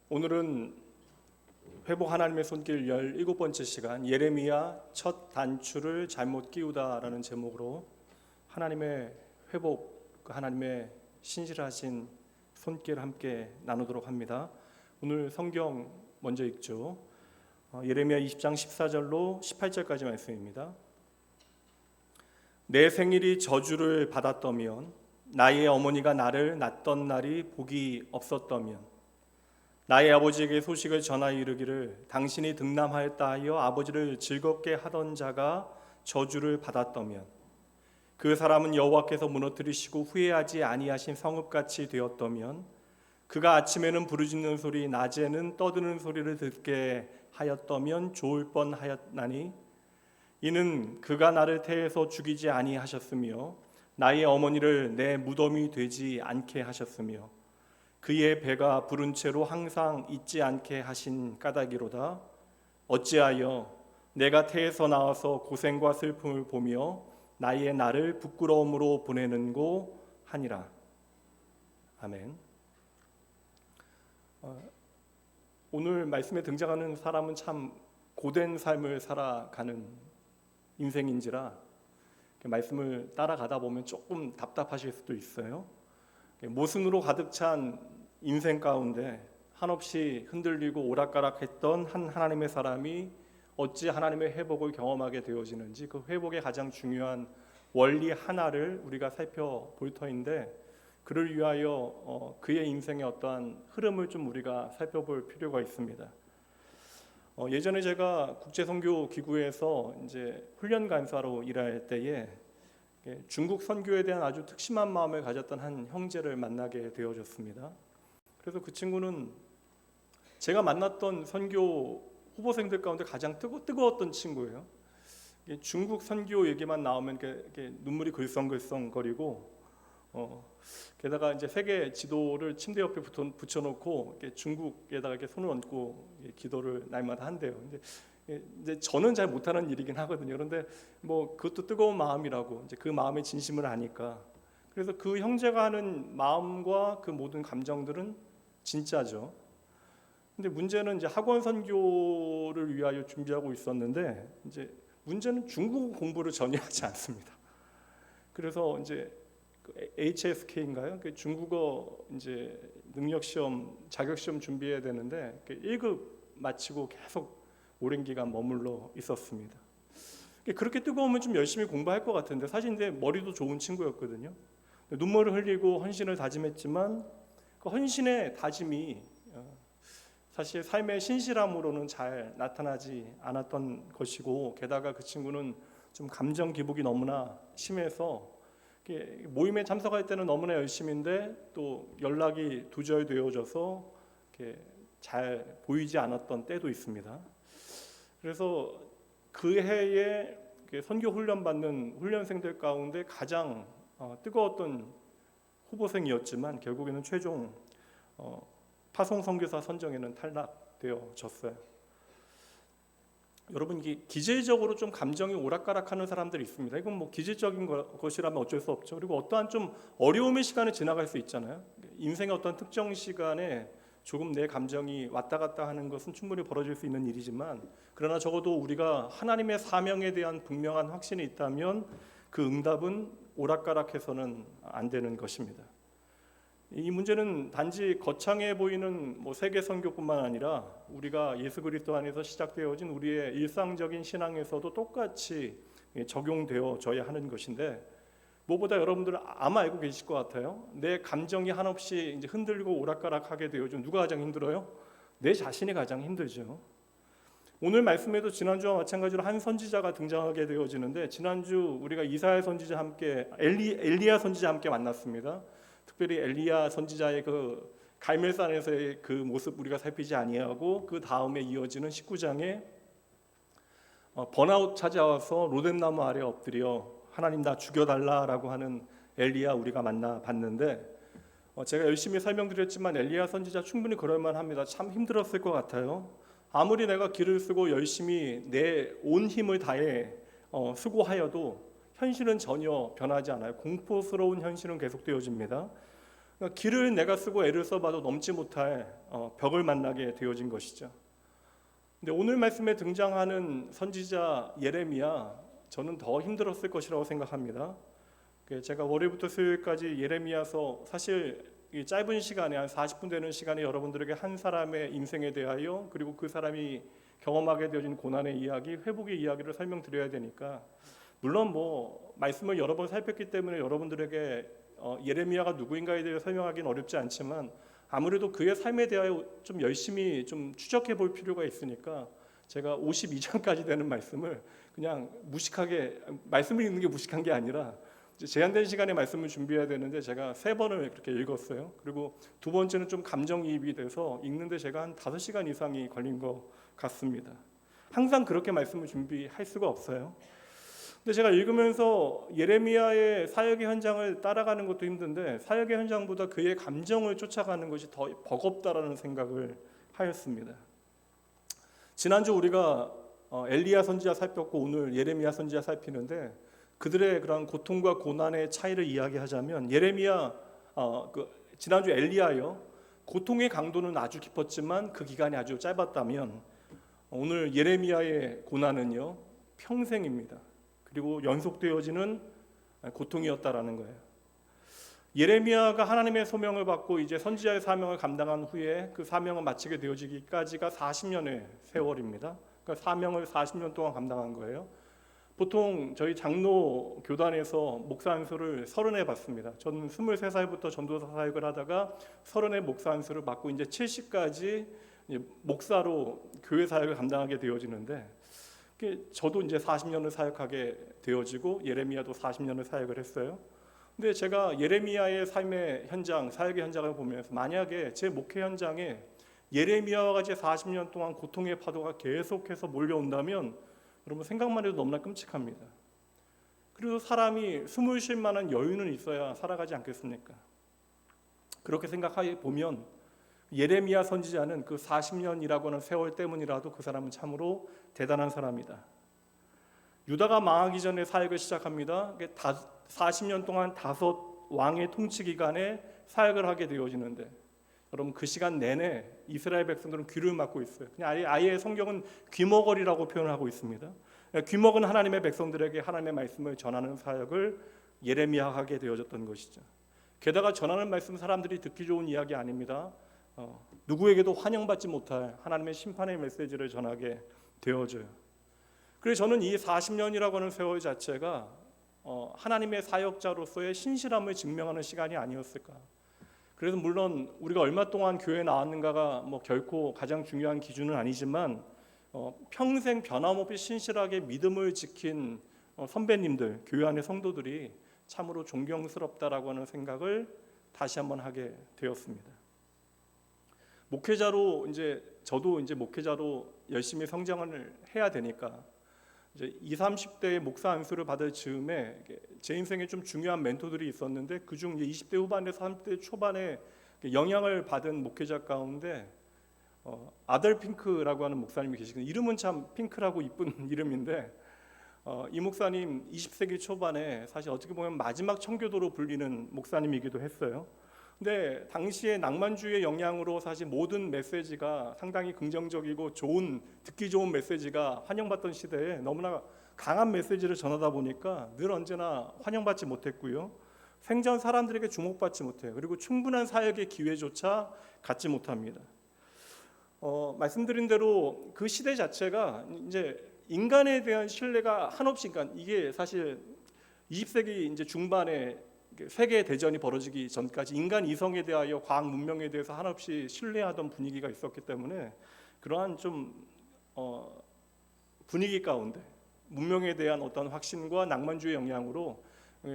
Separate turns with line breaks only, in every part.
오늘은 회복 하나님의 손길 17번째 시간, 예레미야 첫 단추를 잘못 끼우다라는 제목으로 하나님의 회복, 하나님의 신실하신 손길 함께 나누도록 합니다. 오늘 성경 먼저 읽죠. 예레미야 20장 14절로 18절까지 말씀입니다. 내 생일이 저주를 받았다면, 나의 어머니가 나를 낳던 날이 복이 없었다면, 나의 아버지에게 소식을 전하여 이르기를 당신이 등남하였다 하여 아버지를 즐겁게 하던 자가 저주를 받았다면, 그 사람은 여호와께서 무너뜨리시고 후회하지 아니하신 성읍같이 되었다면, 그가 아침에는 부르짖는 소리, 낮에는 떠드는 소리를 듣게 하였다면 좋을 뻔하였나니, 이는 그가 나를 태에서 죽이지 아니하셨으며 나의 어머니를 내 무덤이 되지 않게 하셨으며 그의 배가 부른 채로 항상 잊지 않게 하신 까닭이로다. 어찌하여 내가 태에서 나와서 고생과 슬픔을 보며 나의 날을 부끄러움으로 보내는고 하니라. 아멘. 오늘 말씀에 등장하는 사람은 참 고된 삶을 살아가는 인생인지라 말씀을 따라가다 보면 조금 답답하실 수도 있어요. 모순으로 가득 찬 인생 가운데 한없이 흔들리고 오락가락했던 한 하나님의 사람이 어찌 하나님의 회복을 경험하게 되어지는지, 그 회복의 가장 중요한 원리 하나를 우리가 살펴볼 터인데, 그를 위하여 그의 인생의 어떠한 흐름을 좀 우리가 살펴볼 필요가 있습니다. 예전에 제가 국제선교기구에서 이제 훈련 간사로 일할 때에 중국 선교에 대한 아주 특심한 마음을 가졌던 한 형제를 만나게 되어졌습니다. 그래서 그 친구는 제가 만났던 선교 후보생들 가운데 가장 뜨거웠던 친구예요. 중국 선교 얘기만 나오면 이렇게 눈물이 글썽글썽거리고, 게다가 이제 세계 지도를 침대 옆에 붙여놓고 중국에다가 이렇게 손을 얹고 기도를 날마다 한대요. 이제 저는 잘 못하는 일이긴 하거든요. 그런데 뭐 그것도 뜨거운 마음이라고, 이제 그 마음의 진심을 아니까. 그래서 그 형제가 하는 마음과 그 모든 감정들은 진짜죠. 근데 문제는 이제 학원 선교를 위하여 준비하고 있었는데, 이제 문제는 중국어 공부를 전혀 하지 않습니다. 그래서 이제 HSK인가요? 중국어 이제 능력 시험, 자격 시험 준비해야 되는데 1급 마치고 계속 오랜 기간 머물러 있었습니다. 그렇게 뜨거우면 좀 열심히 공부할 것 같은데, 사실 이제 머리도 좋은 친구였거든요. 눈물을 흘리고 헌신을 다짐했지만 그 헌신의 다짐이 사실 삶의 신실함으로는 잘 나타나지 않았던 것이고, 게다가 그 친구는 좀 감정 기복이 너무나 심해서 모임에 참석할 때는 너무나 열심인데 또 연락이 두절되어져서 잘 보이지 않았던 때도 있습니다. 그래서 그 해에 선교 훈련 받는 훈련생들 가운데 가장 뜨거웠던 후보생이었지만 결국에는 최종 파송 선교사 선정에는 탈락되어졌어요. 여러분, 기질적으로 좀 감정이 오락가락하는 사람들이 있습니다. 이건 뭐 기질적인 것이라면 어쩔 수 없죠. 그리고 어떠한 좀 어려움의 시간을 지나갈 수 있잖아요. 인생의 어떤 특정 시간에 조금 내 감정이 왔다 갔다 하는 것은 충분히 벌어질 수 있는 일이지만, 그러나 적어도 우리가 하나님의 사명에 대한 분명한 확신이 있다면 그 응답은 오락가락해서는 안 되는 것입니다. 이 문제는 단지 거창해 보이는 세계 선교뿐만 아니라 우리가 예수 그리스도 안에서 시작되어진 우리의 일상적인 신앙에서도 똑같이 적용되어져야 하는 것인데, 무엇보다 여러분들은 아마 알고 계실 것 같아요. 내 감정이 한없이 이제 흔들리고 오락가락하게 되어지면 누가 가장 힘들어요? 내 자신이 가장 힘들죠. 오늘 말씀에도 지난주와 마찬가지로 한 선지자가 등장하게 되어지는데, 지난주 우리가 이사야 선지자 함께 엘리야 선지자 함께 만났습니다. 특별히 엘리야 선지자의 그 갈멜산에서의 그 모습 우리가 살피지 아니하고, 그 다음에 이어지는 19장에 번아웃 찾아와서 로뎀나무 아래 엎드려 하나님 나 죽여달라라고 하는 엘리야 우리가 만나봤는데, 제가 열심히 설명드렸지만 엘리야 선지자 충분히 그럴만합니다. 참 힘들었을 것 같아요. 아무리 내가 기를 쓰고 열심히 내 온 힘을 다해 수고하여도 현실은 전혀 변하지 않아요. 공포스러운 현실은 계속되어집니다. 그러니까 길을 내가 쓰고 애를 써봐도 넘지 못할 벽을 만나게 되어진 것이죠. 근데 오늘 말씀에 등장하는 선지자 예레미야, 저는 더 힘들었을 것이라고 생각합니다. 제가 월요일부터 수요일까지 예레미야서 사실 이 짧은 시간에 한 40분 되는 시간에 여러분들에게 한 사람의 인생에 대하여 그리고 그 사람이 경험하게 되어진 고난의 이야기, 회복의 이야기를 설명드려야 되니까, 물론 뭐 말씀을 여러 번 살폈기 때문에 여러분들에게 예레미야가 누구인가에 대해 설명하기는 어렵지 않지만 아무래도 그의 삶에 대하여 좀 열심히 좀 추적해 볼 필요가 있으니까 제가 52장까지 되는 말씀을 그냥 무식하게, 말씀을 읽는 게 무식한 게 아니라 제한된 시간에 말씀을 준비해야 되는데 제가 3번을 그렇게 읽었어요. 그리고 두 번째는 좀 감정이입이 돼서 읽는데 제가 한 5시간 이상이 걸린 것 같습니다. 항상 그렇게 말씀을 준비할 수가 없어요. 근데 제가 읽으면서 예레미야의 사역의 현장을 따라가는 것도 힘든데 사역의 현장보다 그의 감정을 쫓아가는 것이 더 버겁다라는 생각을 하였습니다. 지난주 우리가 엘리야 선지자 살폈고 오늘 예레미야 선지자 살피는데 그들의 그런 고통과 고난의 차이를 이야기하자면 예레미야, 지난주 엘리야요, 고통의 강도는 아주 깊었지만 그 기간이 아주 짧았다면 오늘 예레미야의 고난은요 평생입니다. 그리고 연속되어지는 고통이었다라는 거예요. 예레미야가 하나님의 소명을 받고 이제 선지자의 사명을 감당한 후에 그 사명을 마치게 되어지기까지가 40년의 세월입니다. 그러니까 사명을 40년 동안 감당한 거예요. 보통 저희 장로 교단에서 목사 안수를 30회 받습니다. 저는 23살부터 전도사 사역을 하다가 30회 목사 안수를 받고 이제 70까지 목사로 교회 사역을 감당하게 되어지는데 저도 이제 40년을 사역하게 되어지고 예레미야도 40년을 사역을 했어요. 근데 제가 예레미야의 삶의 현장, 사역의 현장을 보면서 만약에 제 목회 현장에 예레미야와 같이 40년 동안 고통의 파도가 계속해서 몰려온다면 여러분 생각만 해도 너무나 끔찍합니다. 그래도 사람이 숨을 쉴 만한 여유는 있어야 살아가지 않겠습니까? 그렇게 생각해 보면 예레미야 선지자는 그 40년이라고 하는 세월 때문이라도 그 사람은 참으로 대단한 사람이다. 유다가 망하기 전에 사역을 시작합니다. 40년 동안 5 왕의 통치 기간에 사역을 하게 되어지는데 여러분 그 시간 내내 이스라엘 백성들은 귀를 막고 있어요. 그냥 아예 성경은 귀머거리라고 표현하고 있습니다. 귀먹은 하나님의 백성들에게 하나님의 말씀을 전하는 사역을 예레미야가 하게 되어졌던 것이죠. 게다가 전하는 말씀 사람들이 듣기 좋은 이야기 아닙니다. 누구에게도 환영받지 못할 하나님의 심판의 메시지를 전하게 되어져요. 그래서 저는 이 40년이라고 하는 세월 자체가 하나님의 사역자로서의 신실함을 증명하는 시간이 아니었을까. 그래서 물론 우리가 얼마 동안 교회에 나왔는가가 결코 가장 중요한 기준은 아니지만 평생 변함없이 신실하게 믿음을 지킨 선배님들, 교회 안의 성도들이 참으로 존경스럽다라고 하는 생각을 다시 한번 하게 되었습니다. 목회자로 저도 목회자로 열심히 성장을 해야 되니까 이제 20, 30대의 목사 안수를 받을 즈음에 제 인생에 좀 중요한 멘토들이 있었는데 그중 20대 후반에서 30대 초반에 영향을 받은 목회자 가운데 아들 핑크라고 하는 목사님이 계시거든요. 이름은 참 핑크라고 이쁜 이름인데 이 목사님 20세기 초반에 사실 어떻게 보면 마지막 청교도로 불리는 목사님이기도 했어요. 근데 당시에 낭만주의의 영향으로 사실 모든 메시지가 상당히 긍정적이고 듣기 좋은 메시지가 환영받던 시대에 너무나 강한 메시지를 전하다 보니까 늘 언제나 환영받지 못했고요. 생전 사람들에게 주목받지 못해요. 그리고 충분한 사역의 기회조차 갖지 못합니다. 말씀드린 대로 그 시대 자체가 이제 인간에 대한 신뢰가 한없이, 그러니까 이게 사실 20세기 이제 중반에 세계 대전이 벌어지기 전까지 인간 이성에 대하여 과학 문명에 대해서 한없이 신뢰하던 분위기가 있었기 때문에 그러한 좀 분위기 가운데 문명에 대한 어떤 확신과 낭만주의 영향으로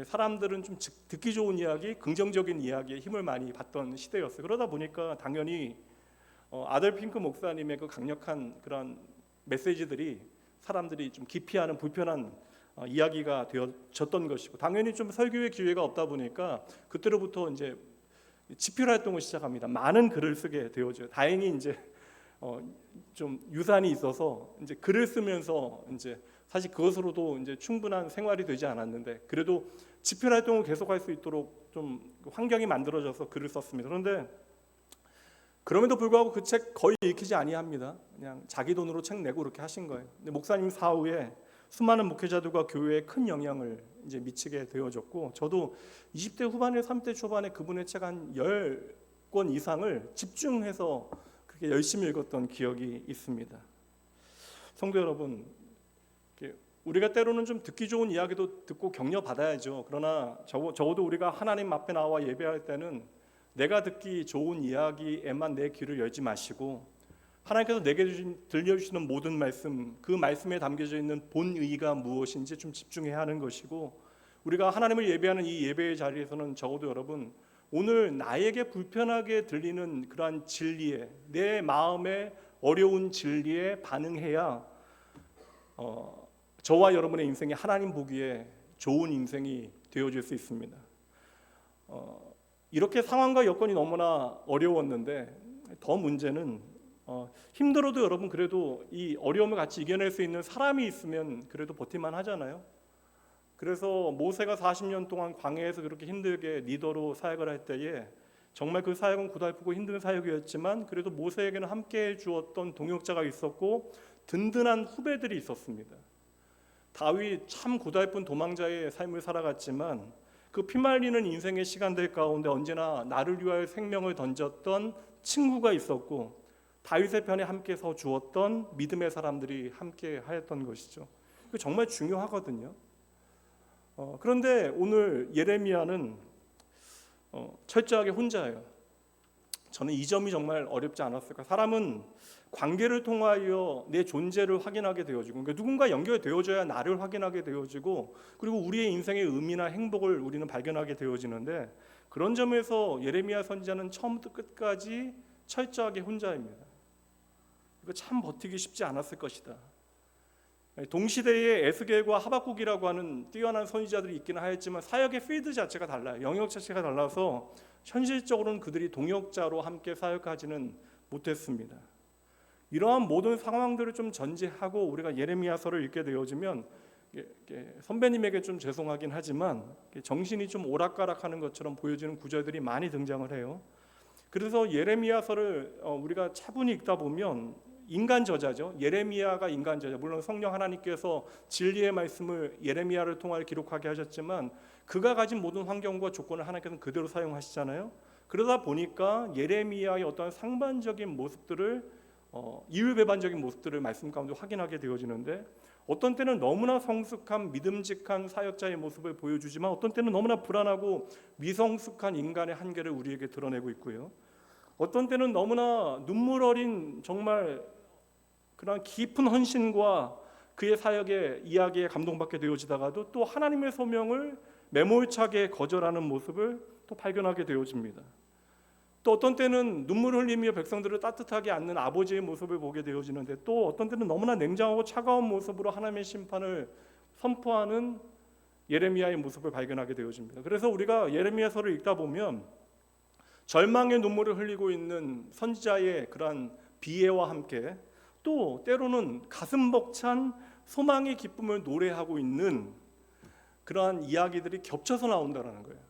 사람들은 좀 듣기 좋은 이야기, 긍정적인 이야기에 힘을 많이 받던 시대였어요. 그러다 보니까 당연히 아들 핑크 목사님의 그 강력한 그런 메시지들이 사람들이 좀 기피하는 불편한 이야기가 되어졌던 것이고, 당연히 좀 설교의 기회가 없다 보니까 그때로부터 이제 집필 활동을 시작합니다. 많은 글을 쓰게 되어져요. 다행히 이제 좀 유산이 있어서 이제 글을 쓰면서 이제 사실 그것으로도 이제 충분한 생활이 되지 않았는데 그래도 집필 활동을 계속할 수 있도록 좀 환경이 만들어져서 글을 썼습니다. 그런데 그럼에도 불구하고 그 책 거의 읽히지 아니합니다. 그냥 자기 돈으로 책 내고 그렇게 하신 거예요. 근데 목사님 사후에 수많은 목회자들과 교회에 큰 영향을 이제 미치게 되어졌고, 저도 20대 후반에 30대 초반에 그분의 책 한 10권 이상을 집중해서 그렇게 열심히 읽었던 기억이 있습니다. 성도 여러분, 우리가 때로는 좀 듣기 좋은 이야기도 듣고 격려받아야죠. 그러나 적어도 우리가 하나님 앞에 나와 예배할 때는 내가 듣기 좋은 이야기에만 내 귀를 열지 마시고, 하나님께서 내게 들려주시는 모든 말씀, 그 말씀에 담겨져 있는 본의가 무엇인지 좀 집중해야 하는 것이고, 우리가 하나님을 예배하는 이 예배의 자리에서는 적어도 여러분, 오늘 나에게 불편하게 들리는 그러한 진리에, 내 마음에 어려운 진리에 반응해야 저와 여러분의 인생이 하나님 보기에 좋은 인생이 되어질 수 있습니다. 이렇게 상황과 여건이 너무나 어려웠는데, 더 문제는 힘들어도 여러분 그래도 이 어려움을 같이 이겨낼 수 있는 사람이 있으면 그래도 버틸만 하잖아요. 그래서 모세가 40년 동안 광야에서 그렇게 힘들게 리더로 사역을 할 때에 정말 그 사역은 고달프고 힘든 사역이었지만 그래도 모세에게는 함께해 주었던 동역자가 있었고 든든한 후배들이 있었습니다. 다윗 참 고달픈 도망자의 삶을 살아갔지만 그 피말리는 인생의 시간들 가운데 언제나 나를 위하여 생명을 던졌던 친구가 있었고, 다윗의 편에 함께 서 주었던 믿음의 사람들이 함께 하였던 것이죠. 이거 정말 중요하거든요. 그런데 오늘 예레미야는 철저하게 혼자예요. 저는 이 점이 정말 어렵지 않았을까. 사람은 관계를 통하여 내 존재를 확인하게 되어지고, 그러니까 누군가 연결되어져야 나를 확인하게 되어지고, 그리고 우리의 인생의 의미나 행복을 우리는 발견하게 되어지는데, 그런 점에서 예레미야 선지자는 처음부터 끝까지 철저하게 혼자입니다. 이거 참 버티기 쉽지 않았을 것이다. 동시대에 에스겔과 하박국이라고 하는 뛰어난 선지자들이 있기는 하였지만 사역의 필드 자체가 달라요. 영역 자체가 달라서 현실적으로는 그들이 동역자로 함께 사역하지는 못했습니다. 이러한 모든 상황들을 좀 전제하고 우리가 예레미야서를 읽게 되어지면, 선배님에게 좀 죄송하긴 하지만 정신이 좀 오락가락하는 것처럼 보여지는 구절들이 많이 등장을 해요. 그래서 예레미야서를 우리가 차분히 읽다 보면 인간 저자죠. 예레미야가 인간 저자. 물론 성령 하나님께서 진리의 말씀을 예레미야를 통하여 기록하게 하셨지만 그가 가진 모든 환경과 조건을 하나님께서는 그대로 사용하시잖아요. 그러다 보니까 예레미야의 어떤 상반적인 모습들을 이율배반적인 모습들을 말씀 가운데 확인하게 되어지는데, 어떤 때는 너무나 성숙한 믿음직한 사역자의 모습을 보여주지만 어떤 때는 너무나 불안하고 미성숙한 인간의 한계를 우리에게 드러내고 있고요. 어떤 때는 너무나 눈물 어린 정말 그런 깊은 헌신과 그의 사역의 이야기에 감동받게 되어지다가도 또 하나님의 소명을 매몰차게 거절하는 모습을 또 발견하게 되어집니다. 또 어떤 때는 눈물 흘리며 백성들을 따뜻하게 안는 아버지의 모습을 보게 되어지는데, 또 어떤 때는 너무나 냉정하고 차가운 모습으로 하나님의 심판을 선포하는 예레미야의 모습을 발견하게 되어집니다. 그래서 우리가 예레미야서를 읽다 보면 절망의 눈물을 흘리고 있는 선지자의 그러한 비애와 함께 또 때로는 가슴 벅찬 소망의 기쁨을 노래하고 있는 그러한 이야기들이 겹쳐서 나온다는 거예요.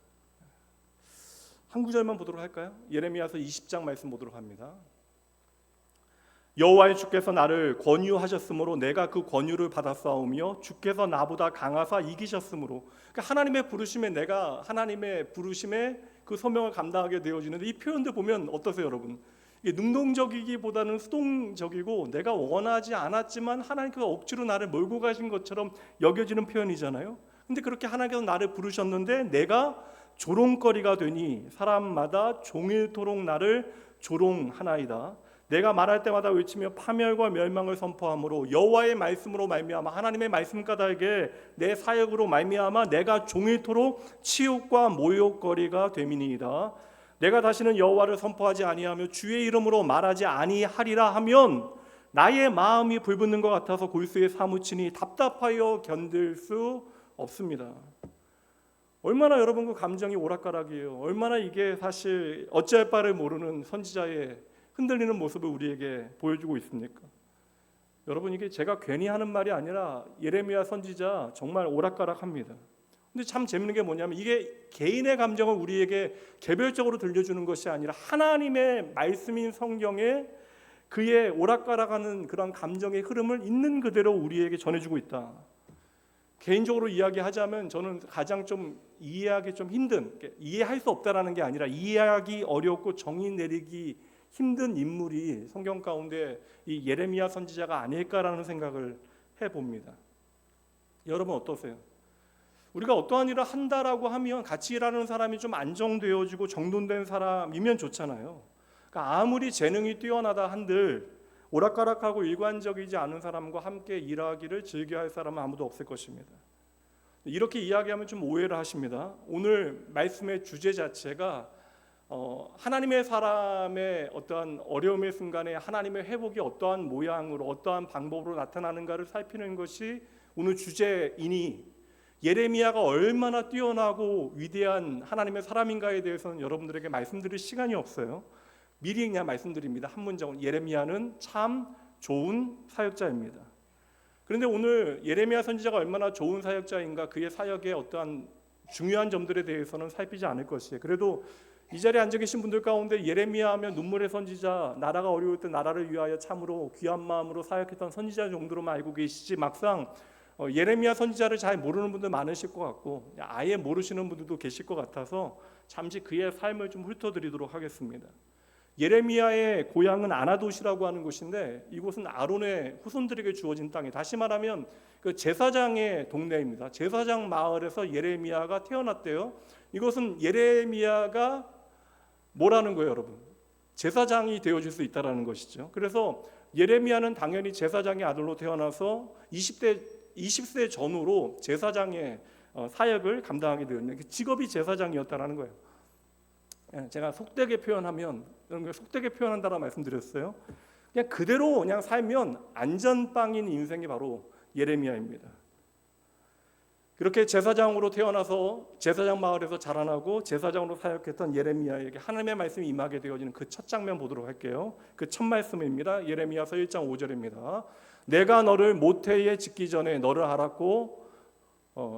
한 구절만 보도록 할까요? 예레미야서 20장 말씀 보도록 합니다. 여호와의 주께서 나를 권유하셨으므로 내가 그 권유를 받았사오며 주께서 나보다 강하사 이기셨으므로, 그러니까 하나님의 부르심에 내가 하나님의 부르심에 그 소명을 감당하게 되어지는데, 이 표현들 보면 어떠세요 여러분? 이게 능동적이기보다는 수동적이고 내가 원하지 않았지만 하나님께서 억지로 나를 몰고 가신 것처럼 여겨지는 표현이잖아요. 근데 그렇게 하나님께서 나를 부르셨는데 내가 조롱거리가 되니 사람마다 종일토록 나를 조롱하나이다. 내가 말할 때마다 외치며 파멸과 멸망을 선포함으로 여호와의 말씀으로 말미암아, 하나님의 말씀 까닭에 내 사역으로 말미암아 내가 종일토록 치욕과 모욕거리가 됨이니이다. 내가 다시는 여호와를 선포하지 아니하며 주의 이름으로 말하지 아니하리라 하면 나의 마음이 불붙는 것 같아서 골수에 사무치니 답답하여 견딜 수 없습니다. 얼마나 여러분 그 감정이 오락가락이에요. 얼마나 이게 사실 어찌할 바를 모르는 선지자의 흔들리는 모습을 우리에게 보여주고 있습니까? 여러분, 이게 제가 괜히 하는 말이 아니라 예레미야 선지자 정말 오락가락합니다. 근데 참 재밌는 게 뭐냐면 이게 개인의 감정을 우리에게 개별적으로 들려주는 것이 아니라 하나님의 말씀인 성경에 그의 오락가락하는 그런 감정의 흐름을 있는 그대로 우리에게 전해주고 있다. 개인적으로 이야기하자면 저는 가장 좀 이해하기 좀 힘든, 이해할 수 없다라는 게 아니라 이해하기 어렵고 정의 내리기 힘든 인물이 성경 가운데 이 예레미야 선지자가 아닐까라는 생각을 해봅니다. 여러분 어떠세요? 우리가 어떠한 일을 한다라고 하면 같이 일하는 사람이 좀 안정되어지고 정돈된 사람이면 좋잖아요. 그러니까 아무리 재능이 뛰어나다 한들 오락가락하고 일관적이지 않은 사람과 함께 일하기를 즐겨할 사람은 아무도 없을 것입니다. 이렇게 이야기하면 좀 오해를 하십니다. 오늘 말씀의 주제 자체가 하나님의 사람의 어떠한 어려움의 순간에 하나님의 회복이 어떠한 모양으로 어떠한 방법으로 나타나는가를 살피는 것이 오늘 주제이니 예레미야가 얼마나 뛰어나고 위대한 하나님의 사람인가에 대해서는 여러분들에게 말씀드릴 시간이 없어요. 미리 그냥 말씀드립니다. 한 문장은 예레미야는 참 좋은 사역자입니다. 그런데 오늘 예레미야 선지자가 얼마나 좋은 사역자인가, 그의 사역의 어떠한 중요한 점들에 대해서는 살피지 않을 것이에요. 그래도 이 자리에 앉아 계신 분들 가운데 예레미야 하면 눈물의 선지자, 나라가 어려울 때 나라를 위하여 참으로 귀한 마음으로 사역했던 선지자 정도로만 알고 계시지 막상 예레미야 선지자를 잘 모르는 분들 많으실 것 같고 아예 모르시는 분들도 계실 것 같아서 잠시 그의 삶을 좀 훑어드리도록 하겠습니다. 예레미야의 고향은 아나돗이라고 하는 곳인데 이곳은 아론의 후손들에게 주어진 땅에, 다시 말하면 그 제사장의 동네입니다. 제사장 마을에서 예레미야가 태어났대요. 이것은 예레미야가 뭐라는 거예요, 여러분? 제사장이 되어질 수 있다라는 것이죠. 그래서 예레미야는 당연히 제사장의 아들로 태어나서 20세 전후로 제사장의 사역을 감당하게 되었는데 직업이 제사장이었다라는 거예요. 제가 속되게 표현하면, 속되게 표현한다라고 말씀드렸어요. 그냥 그대로 그냥 살면 안전빵인 인생이 바로 예레미야입니다. 그렇게 제사장으로 태어나서 제사장 마을에서 자라나고 제사장으로 사역했던 예레미야에게 하나님의 말씀이 임하게 되어지는 그 첫 장면 보도록 할게요. 그 첫 말씀입니다. 예레미야서 1장 5절입니다. 내가 너를 모태에 짓기 전에 너를 알았고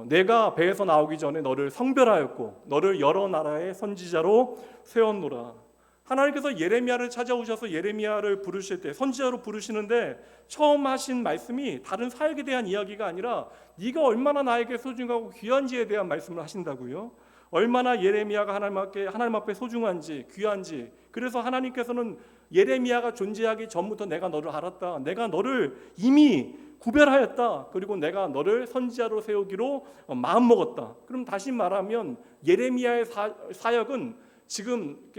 내가 배에서 나오기 전에 너를 성별하였고 너를 여러 나라의 선지자로 세웠노라. 하나님께서 예레미야를 찾아오셔서 예레미야를 부르실 때 선지자로 부르시는데 처음 하신 말씀이 다른 사역에 대한 이야기가 아니라 네가 얼마나 나에게 소중하고 귀한지에 대한 말씀을 하신다고요. 얼마나 예레미야가 하나님 앞에 소중한지 귀한지. 그래서 하나님께서는 예레미야가 존재하기 전부터 내가 너를 알았다, 내가 너를 이미 구별하였다, 그리고 내가 너를 선지자로 세우기로 마음먹었다. 그럼 다시 말하면 예레미야의 사역은 지금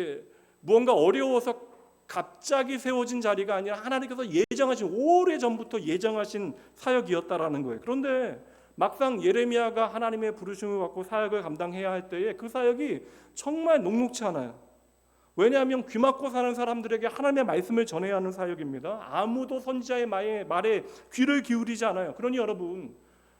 무언가 어려워서 갑자기 세워진 자리가 아니라 하나님께서 예정하신, 오래전부터 예정하신 사역이었다라는 거예요. 그런데 막상 예레미야가 하나님의 부르심을 받고 사역을 감당해야 할 때에 그 사역이 정말 녹록치 않아요. 왜냐하면 귀 막고 사는 사람들에게 하나님의 말씀을 전해야 하는 사역입니다. 아무도 선지자의 말에 귀를 기울이지 않아요. 그러니 여러분,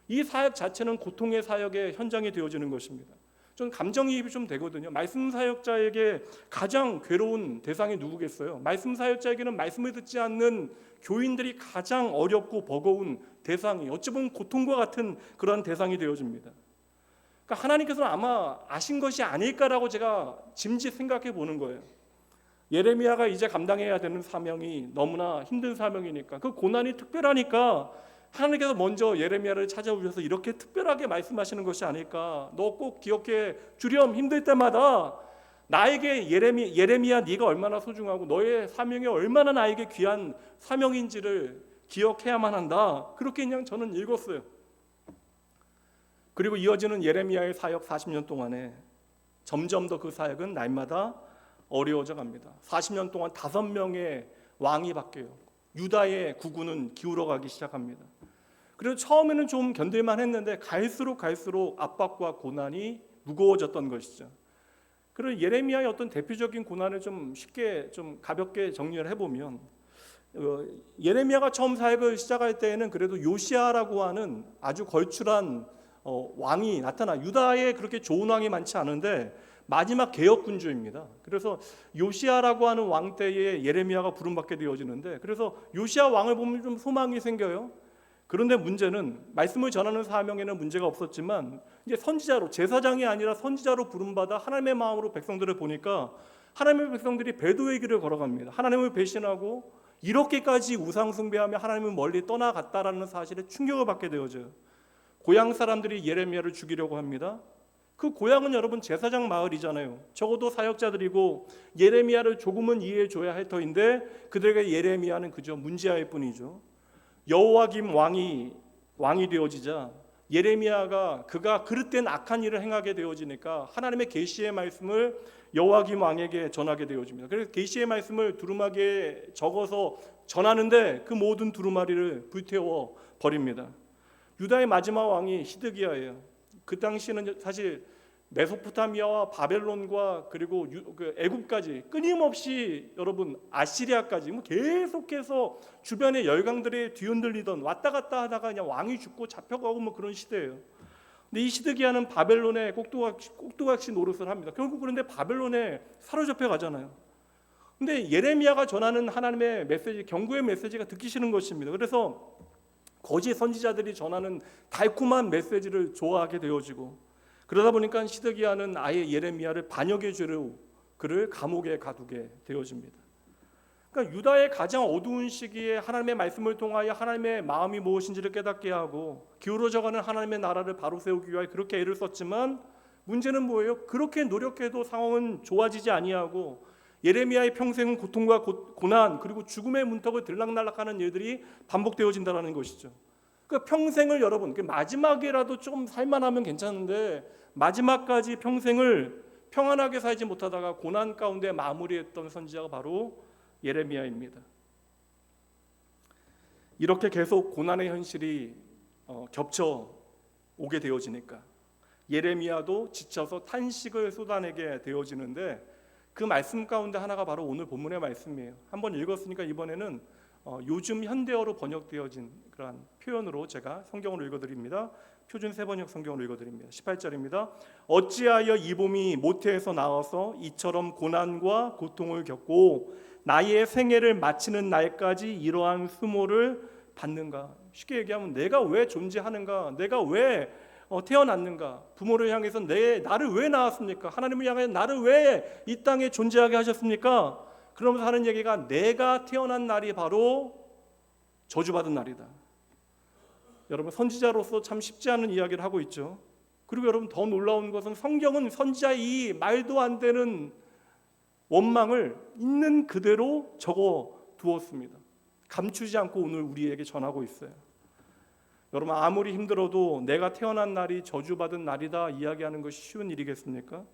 이 사역 자체는 고통의 사역의 현장이 되어지는 것입니다. 좀 감정이입이 좀 되거든요. 말씀 사역자에게 가장 괴로운 대상이 누구겠어요? 말씀 사역자에게는 말씀을 듣지 않는 교인들이 가장 어렵고 버거운 대상이, 어찌 보면 고통과 같은 그런 대상이 되어집니다. 그러니까 하나님께서는 아마 아신 것이 아닐까라고 제가 짐짓 생각해 보는 거예요. 예레미야가 이제 감당해야 되는 사명이 너무나 힘든 사명이니까, 그 고난이 특별하니까 하나님께서 먼저 예레미야를 찾아오셔서 이렇게 특별하게 말씀하시는 것이 아닐까. 너 꼭 기억해 주렴. 힘들 때마다 나에게 예레미야 네가 얼마나 소중하고 너의 사명이 얼마나 나에게 귀한 사명인지를 기억해야만 한다. 그렇게 그냥 저는 읽었어요. 그리고 이어지는 예레미야의 사역 40년 동안에 점점 더 그 사역은 날마다 어려워져 갑니다. 40년 동안 5명의 왕이 바뀌어요. 유다의 구군은 기울어가기 시작합니다. 그리고 처음에는 좀 견딜만 했는데 갈수록 압박과 고난이 무거워졌던 것이죠. 그리고 예레미야의 어떤 대표적인 고난을 좀 쉽게 좀 가볍게 정리를 해보면, 예레미야가 처음 사역을 시작할 때에는 그래도 요시야라고 하는 아주 걸출한 왕이 나타나, 유다에 그렇게 좋은 왕이 많지 않은데 마지막 개혁군주입니다. 그래서 요시야라고 하는 왕 때에 예레미야가 부름받게 되어지는데, 그래서 요시야 왕을 보면 좀 소망이 생겨요. 그런데 문제는 말씀을 전하는 사명에는 문제가 없었지만 이제 선지자로, 제사장이 아니라 선지자로 부름받아 하나님의 마음으로 백성들을 보니까 하나님의 백성들이 배도의 길을 걸어갑니다. 하나님을 배신하고 이렇게까지 우상 숭배하며 하나님을 멀리 떠나갔다라는 사실에 충격을 받게 되어져요. 고향 사람들이 예레미야를 죽이려고 합니다. 그 고향은 여러분 제사장 마을이잖아요. 적어도 사역자들이고 예레미야를 조금은 이해해 줘야 할 터인데 그들에게 예레미야는 그저 문지아일 뿐이죠. 여호와김 왕이 되어지자 예레미야가 그가 그릇된 악한 일을 행하게 되어지니까 하나님의 계시의 말씀을 여호와김 왕에게 전하게 되어집니다. 그래서 계시의 말씀을 두루마기에 적어서 전하는데 그 모든 두루마리를 불태워 버립니다. 유다의 마지막 왕이 시드기야예요. 그 당시에는 사실 메소포타미아와 바벨론과 그리고 애굽까지 끊임없이 여러분 아시리아까지 계속해서 주변의 열강들이 뒤흔들리던 왔다 갔다 하다가 그냥 왕이 죽고 잡혀가고 그런 시대예요. 근데 이 시드기야는 바벨론에 꼭두각시 노릇을 합니다. 결국 그런데 바벨론에 사로잡혀 가잖아요. 근데 예레미야가 전하는 하나님의 메시지, 경고의 메시지가 듣기 싫은 것입니다. 그래서 거짓 선지자들이 전하는 달콤한 메시지를 좋아하게 되어지고 그러다 보니까 시드기야는 아예 예레미야를 반역의 죄로 그를 감옥에 가두게 되어집니다. 그러니까 유다의 가장 어두운 시기에 하나님의 말씀을 통하여 하나님의 마음이 무엇인지를 깨닫게 하고 기울어져가는 하나님의 나라를 바로 세우기 위하여 그렇게 애를 썼지만 문제는 뭐예요? 그렇게 노력해도 상황은 좋아지지 아니하고 예레미야의 평생은 고통과 고난 그리고 죽음의 문턱을 들락날락하는 일들이 반복되어진다는 것이죠. 그러니까 평생을 여러분 마지막이라도 좀 살만하면 괜찮은데 마지막까지 평생을 평안하게 살지 못하다가 고난 가운데 마무리했던 선지자가 바로 예레미야입니다. 이렇게 계속 고난의 현실이 겹쳐 오게 되어지니까 예레미야도 지쳐서 탄식을 쏟아내게 되어지는데 그 말씀 가운데 하나가 바로 오늘 본문의 말씀이에요. 한번 읽었으니까 이번에는 요즘 현대어로 번역되어진 그런 표현으로 제가 성경을 읽어드립니다. 표준 세번역 성경을 읽어드립니다. 18절입니다. 어찌하여 이 봄이 모태에서 나와서 이처럼 고난과 고통을 겪고 나의 생애를 마치는 날까지 이러한 수모를 받는가? 쉽게 얘기하면 내가 왜 존재하는가? 내가 왜 태어났는가? 부모를 향해서 나를 왜 낳았습니까? 하나님을 향해 나를 왜 이 땅에 존재하게 하셨습니까? 그러면서 하는 얘기가 내가 태어난 날이 바로 저주받은 날이다. 여러분 선지자로서 참 쉽지 않은 이야기를 하고 있죠. 그리고 여러분 더 놀라운 것은 성경은 선지자의 이 말도 안 되는 원망을 있는 그대로 적어 두었습니다. 감추지 않고 오늘 우리에게 전하고 있어요. 여러분 아무리 힘들어도 내가 태어난 날이 저주받은 날이다 이야기하는 것이 쉬운 일이겠습니까?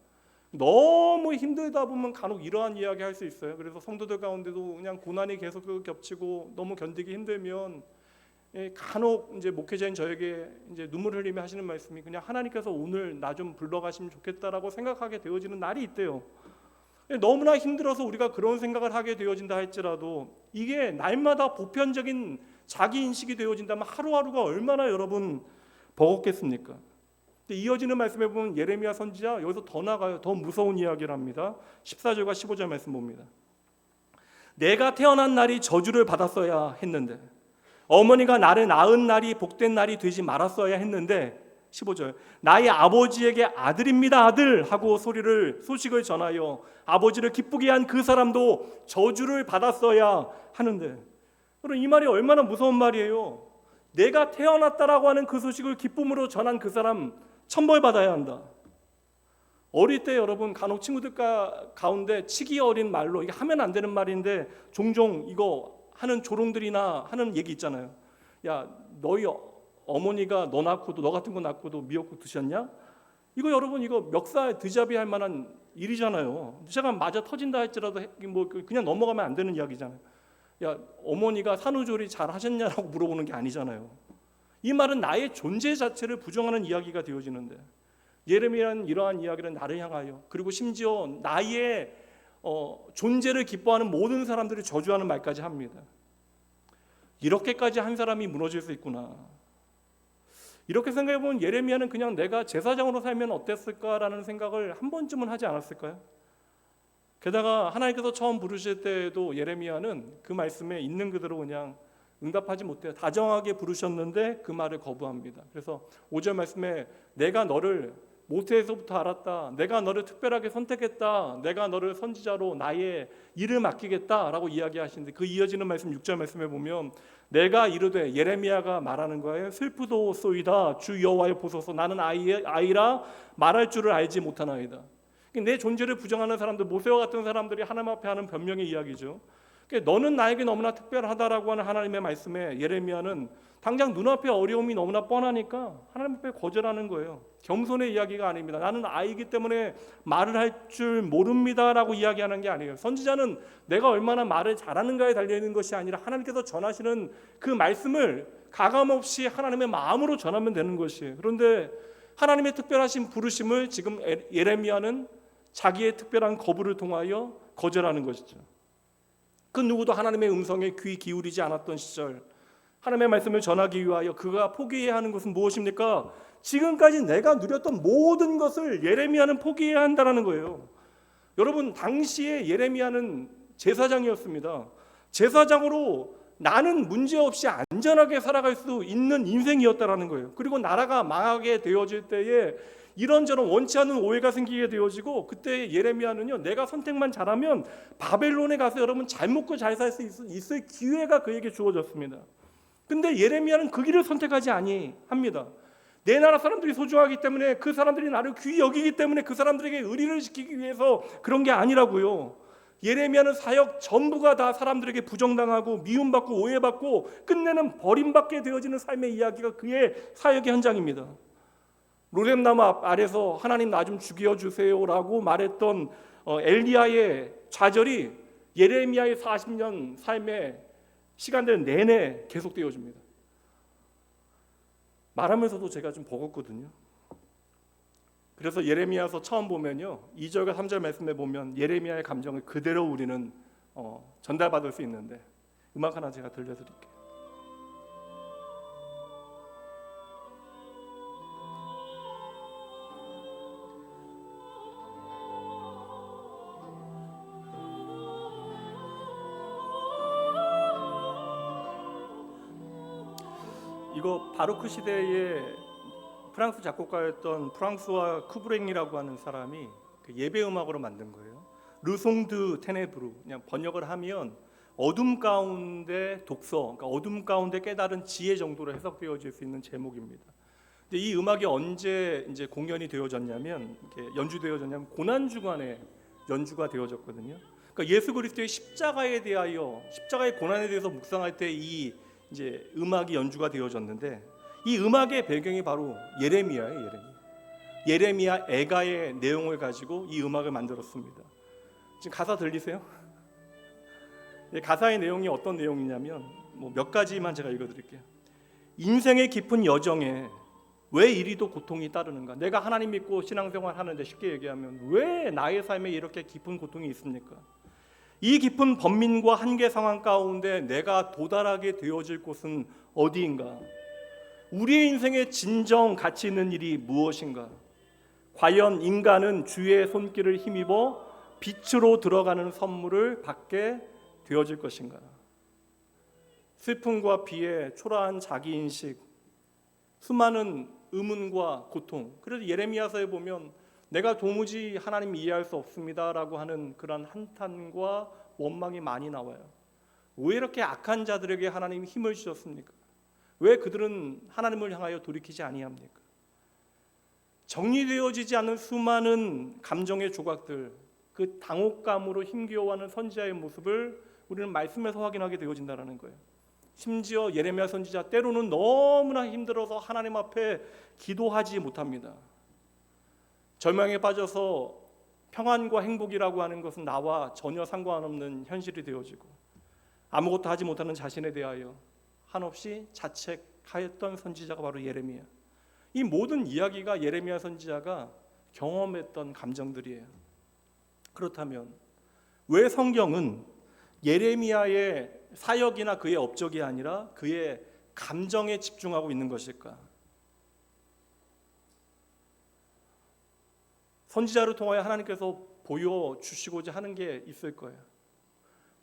너무 힘들다 보면 간혹 이러한 이야기 할 수 있어요. 그래서 성도들 가운데도 그냥 고난이 계속 겹치고 너무 견디기 힘들면 간혹 이제 목회자인 저에게 이제 눈물 흘리며 하시는 말씀이 그냥 하나님께서 오늘 나 좀 불러가시면 좋겠다라고 생각하게 되어지는 날이 있대요. 너무나 힘들어서 우리가 그런 생각을 하게 되어진다 할지라도 이게 날마다 보편적인 자기 인식이 되어진다면 하루하루가 얼마나 여러분 버겁겠습니까? 이어지는 말씀에 보면 예레미야 선지자 여기서 더 나가요. 더 무서운 이야기를 합니다. 14절과 15절 말씀 봅니다. 내가 태어난 날이 저주를 받았어야 했는데 어머니가 나를 낳은 날이 복된 날이 되지 말았어야 했는데 15절 나의 아버지에게 아들입니다 아들 하고 소식을 전하여 아버지를 기쁘게 한 그 사람도 저주를 받았어야 하는데 여러분 이 말이 얼마나 무서운 말이에요. 내가 태어났다라고 하는 그 소식을 기쁨으로 전한 그 사람 천벌받아야 한다. 어릴 때 여러분 간혹 친구들 가운데 치기 어린 말로 이게 하면 안 되는 말인데 종종 이거 하는 조롱들이나 하는 얘기 있잖아요. 야 너희 어머니가 너 낳고도 너 같은 거 낳고도 미역국 드셨냐? 이거 여러분 이거 멱살 드잡이 할 만한 일이잖아요. 제가 맞아 터진다 할지라도 뭐 그냥 넘어가면 안 되는 이야기잖아요. 야 어머니가 산후조리 잘 하셨냐라고 물어보는 게 아니잖아요. 이 말은 나의 존재 자체를 부정하는 이야기가 되어지는데 예레미야는 이러한 이야기를 나를 향하여 그리고 심지어 나의 존재를 기뻐하는 모든 사람들을 저주하는 말까지 합니다. 이렇게까지 한 사람이 무너질 수 있구나. 이렇게 생각해보면 예레미야는 그냥 내가 제사장으로 살면 어땠을까라는 생각을 한 번쯤은 하지 않았을까요? 게다가 하나님께서 처음 부르실 때에도 예레미야는 그 말씀에 있는 그대로 그냥 응답하지 못해요. 다정하게 부르셨는데 그 말을 거부합니다. 그래서 5절 말씀에 내가 너를 모태에서부터 알았다. 내가 너를 특별하게 선택했다. 내가 너를 선지자로 나의 일을 맡기겠다라고 이야기하시는데 그 이어지는 말씀 6절 말씀에 보면 내가 이르되 예레미야가 말하는 거예요. 슬프도소이다. 주 여호와여 보소서 나는 아이라 말할 줄을 알지 못하나이다. 내 존재를 부정하는 사람들, 모세와 같은 사람들이 하나님 앞에 하는 변명의 이야기죠. 너는 나에게 너무나 특별하다라고 하는 하나님의 말씀에 예레미야는 당장 눈앞에 어려움이 너무나 뻔하니까 하나님 앞에 거절하는 거예요. 겸손의 이야기가 아닙니다. 나는 아이기 때문에 말을 할 줄 모릅니다라고 이야기하는 게 아니에요. 선지자는 내가 얼마나 말을 잘하는가에 달려있는 것이 아니라 하나님께서 전하시는 그 말씀을 가감없이 하나님의 마음으로 전하면 되는 것이에요. 그런데 하나님의 특별하신 부르심을 지금 예레미야는 자기의 특별한 거부를 통하여 거절하는 것이죠. 그 누구도 하나님의 음성에 귀 기울이지 않았던 시절 하나님의 말씀을 전하기 위하여 그가 포기해야 하는 것은 무엇입니까? 지금까지 내가 누렸던 모든 것을 예레미야는 포기해야 한다는 거예요. 여러분 당시에 예레미야는 제사장이었습니다. 제사장으로 나는 문제없이 안전하게 살아갈 수 있는 인생이었다라는 거예요. 그리고 나라가 망하게 되어질 때에 이런저런 원치 않는 오해가 생기게 되어지고 그때 예레미야는요 내가 선택만 잘하면 바벨론에 가서 여러분 잘 먹고 잘 살 수 있을 기회가 그에게 주어졌습니다. 근데 예레미야는 그 길을 선택하지 아니합니다. 내 나라 사람들이 소중하기 때문에 그 사람들이 나를 귀히 여기기 때문에 그 사람들에게 의리를 지키기 위해서 그런 게 아니라고요. 예레미야는 사역 전부가 다 사람들에게 부정당하고 미움받고 오해받고 끝내는 버림받게 되어지는 삶의 이야기가 그의 사역의 현장입니다. 로뎀나무 아래서 하나님 나 좀 죽여주세요라고 말했던 엘리야의 좌절이 예레미야의 40년 삶의 시간들 내내 계속되어집니다. 말하면서도 제가 좀 버겁거든요. 그래서 예레미야서 처음 보면요 2절과 3절 말씀에 보면 예레미야의 감정을 그대로 우리는 전달받을 수 있는데 음악 하나 제가 들려드릴게요. 이거 바로크 시대의 프랑스 작곡가였던 프랑스와 쿠브랭이라고 하는 사람이 그 예배 음악으로 만든 거예요. 르송드 테네브루 그냥 번역을 하면 어둠 가운데 독서, 그러니까 어둠 가운데 깨달은 지혜 정도로 해석되어질 수 있는 제목입니다. 근데 이 음악이 언제 이제 공연이 되어졌냐면 연주되어졌냐면 고난 주간에 연주가 되어졌거든요. 그러니까 예수 그리스도의 십자가에 대하여 십자가의 고난에 대해서 묵상할 때 이 이제 음악이 연주가 되어졌는데 이 음악의 배경이 바로 예레미야예요. 예레미야 애가의 내용을 가지고 이 음악을 만들었습니다. 지금 가사 들리세요? 가사의 내용이 어떤 내용이냐면 몇 가지만 제가 읽어드릴게요. 인생의 깊은 여정에 왜 이리도 고통이 따르는가? 내가 하나님 믿고 신앙생활 하는데 쉽게 얘기하면 왜 나의 삶에 이렇게 깊은 고통이 있습니까? 이 깊은 번민과 한계 상황 가운데 내가 도달하게 되어질 곳은 어디인가? 우리의 인생에 진정 가치 있는 일이 무엇인가? 과연 인간은 주의 손길을 힘입어 빛으로 들어가는 선물을 받게 되어질 것인가? 슬픔과 비애, 초라한 자기인식, 수많은 의문과 고통. 그래서 예레미야서에 보면 내가 도무지 하나님 이해할 수 없습니다라고 하는 그런 한탄과 원망이 많이 나와요. 왜 이렇게 악한 자들에게 하나님이 힘을 주셨습니까? 왜 그들은 하나님을 향하여 돌이키지 아니합니까? 정리되어지지 않은 수많은 감정의 조각들, 그 당혹감으로 힘겨워하는 선지자의 모습을 우리는 말씀에서 확인하게 되어진다는 거예요. 심지어 예레미야 선지자 때로는 너무나 힘들어서 하나님 앞에 기도하지 못합니다. 절망에 빠져서 평안과 행복이라고 하는 것은 나와 전혀 상관없는 현실이 되어지고 아무것도 하지 못하는 자신에 대하여 한없이 자책하였던 선지자가 바로 예레미야. 이 모든 이야기가 예레미야 선지자가 경험했던 감정들이에요. 그렇다면 왜 성경은 예레미야의 사역이나 그의 업적이 아니라 그의 감정에 집중하고 있는 것일까? 선지자를 통하여 하나님께서 보여주시고자 하는 게 있을 거예요.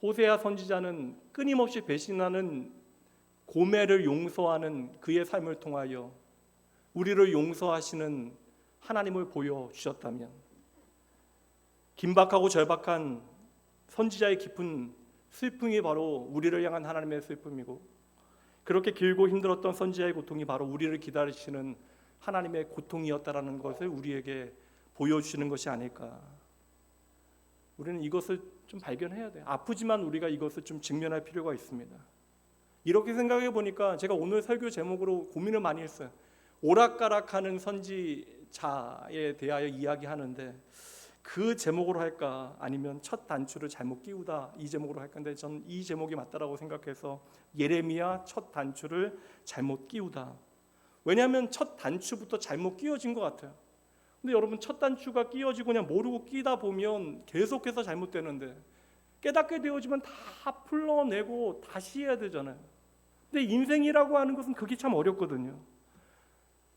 호세아 선지자는 끊임없이 배신하는 고멜을 용서하는 그의 삶을 통하여 우리를 용서하시는 하나님을 보여주셨다면, 긴박하고 절박한 선지자의 깊은 슬픔이 바로 우리를 향한 하나님의 슬픔이고, 그렇게 길고 힘들었던 선지자의 고통이 바로 우리를 기다리시는 하나님의 고통이었다라는 것을 우리에게 보여주시는 것이 아닐까. 우리는 이것을 좀 발견해야 돼요. 아프지만 우리가 이것을 좀 직면할 필요가 있습니다. 이렇게 생각해 보니까 제가 오늘 설교 제목으로 고민을 많이 했어요. 오락가락하는 선지자에 대하여 이야기하는데 그 제목으로 할까, 아니면 첫 단추를 잘못 끼우다 이 제목으로 할까. 근데 저는 이 제목이 맞다라고 생각해서 예레미야 첫 단추를 잘못 끼우다. 왜냐하면 첫 단추부터 잘못 끼워진 것 같아요. 근데 여러분, 첫 단추가 끼워지고 그냥 모르고 끼다 보면 계속해서 잘못되는데, 깨닫게 되어지면 다 풀러내고 다시 해야 되잖아요. 근데 인생이라고 하는 것은 그게 참 어렵거든요.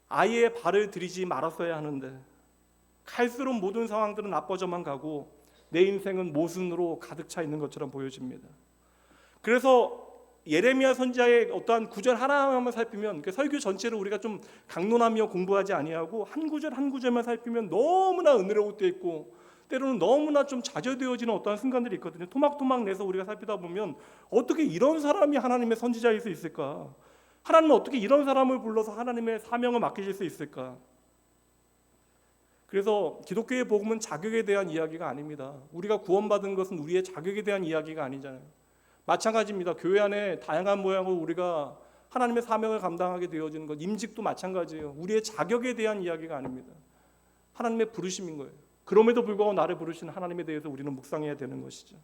아예 발을 들이지 말았어야 하는데 갈수록 모든 상황들은 나빠져만 가고 내 인생은 모순으로 가득 차 있는 것처럼 보여집니다. 그래서 예레미야 선지자의 어떠한 구절 하나하나만 살피면, 그 설교 전체를 우리가 좀 강론하며 공부하지 아니하고 한 구절 한 구절만 살피면 너무나 은혜로울 때 있고, 때로는 너무나 좀 좌절되어지는 어떠한 순간들이 있거든요. 토막토막 내서 우리가 살피다 보면 어떻게 이런 사람이 하나님의 선지자일 수 있을까? 하나님은 어떻게 이런 사람을 불러서 하나님의 사명을 맡기실 수 있을까? 그래서 기독교의 복음은 자격에 대한 이야기가 아닙니다. 우리가 구원받은 것은 우리의 자격에 대한 이야기가 아니잖아요. 마찬가지입니다. 교회 안에 다양한 모양으로 우리가 하나님의 사명을 감당하게 되어지는 것, 임직도 마찬가지예요. 우리의 자격에 대한 이야기가 아닙니다. 하나님의 부르심인 거예요. 그럼에도 불구하고 나를 부르신 하나님에 대해서 우리는 묵상해야 되는 것이죠.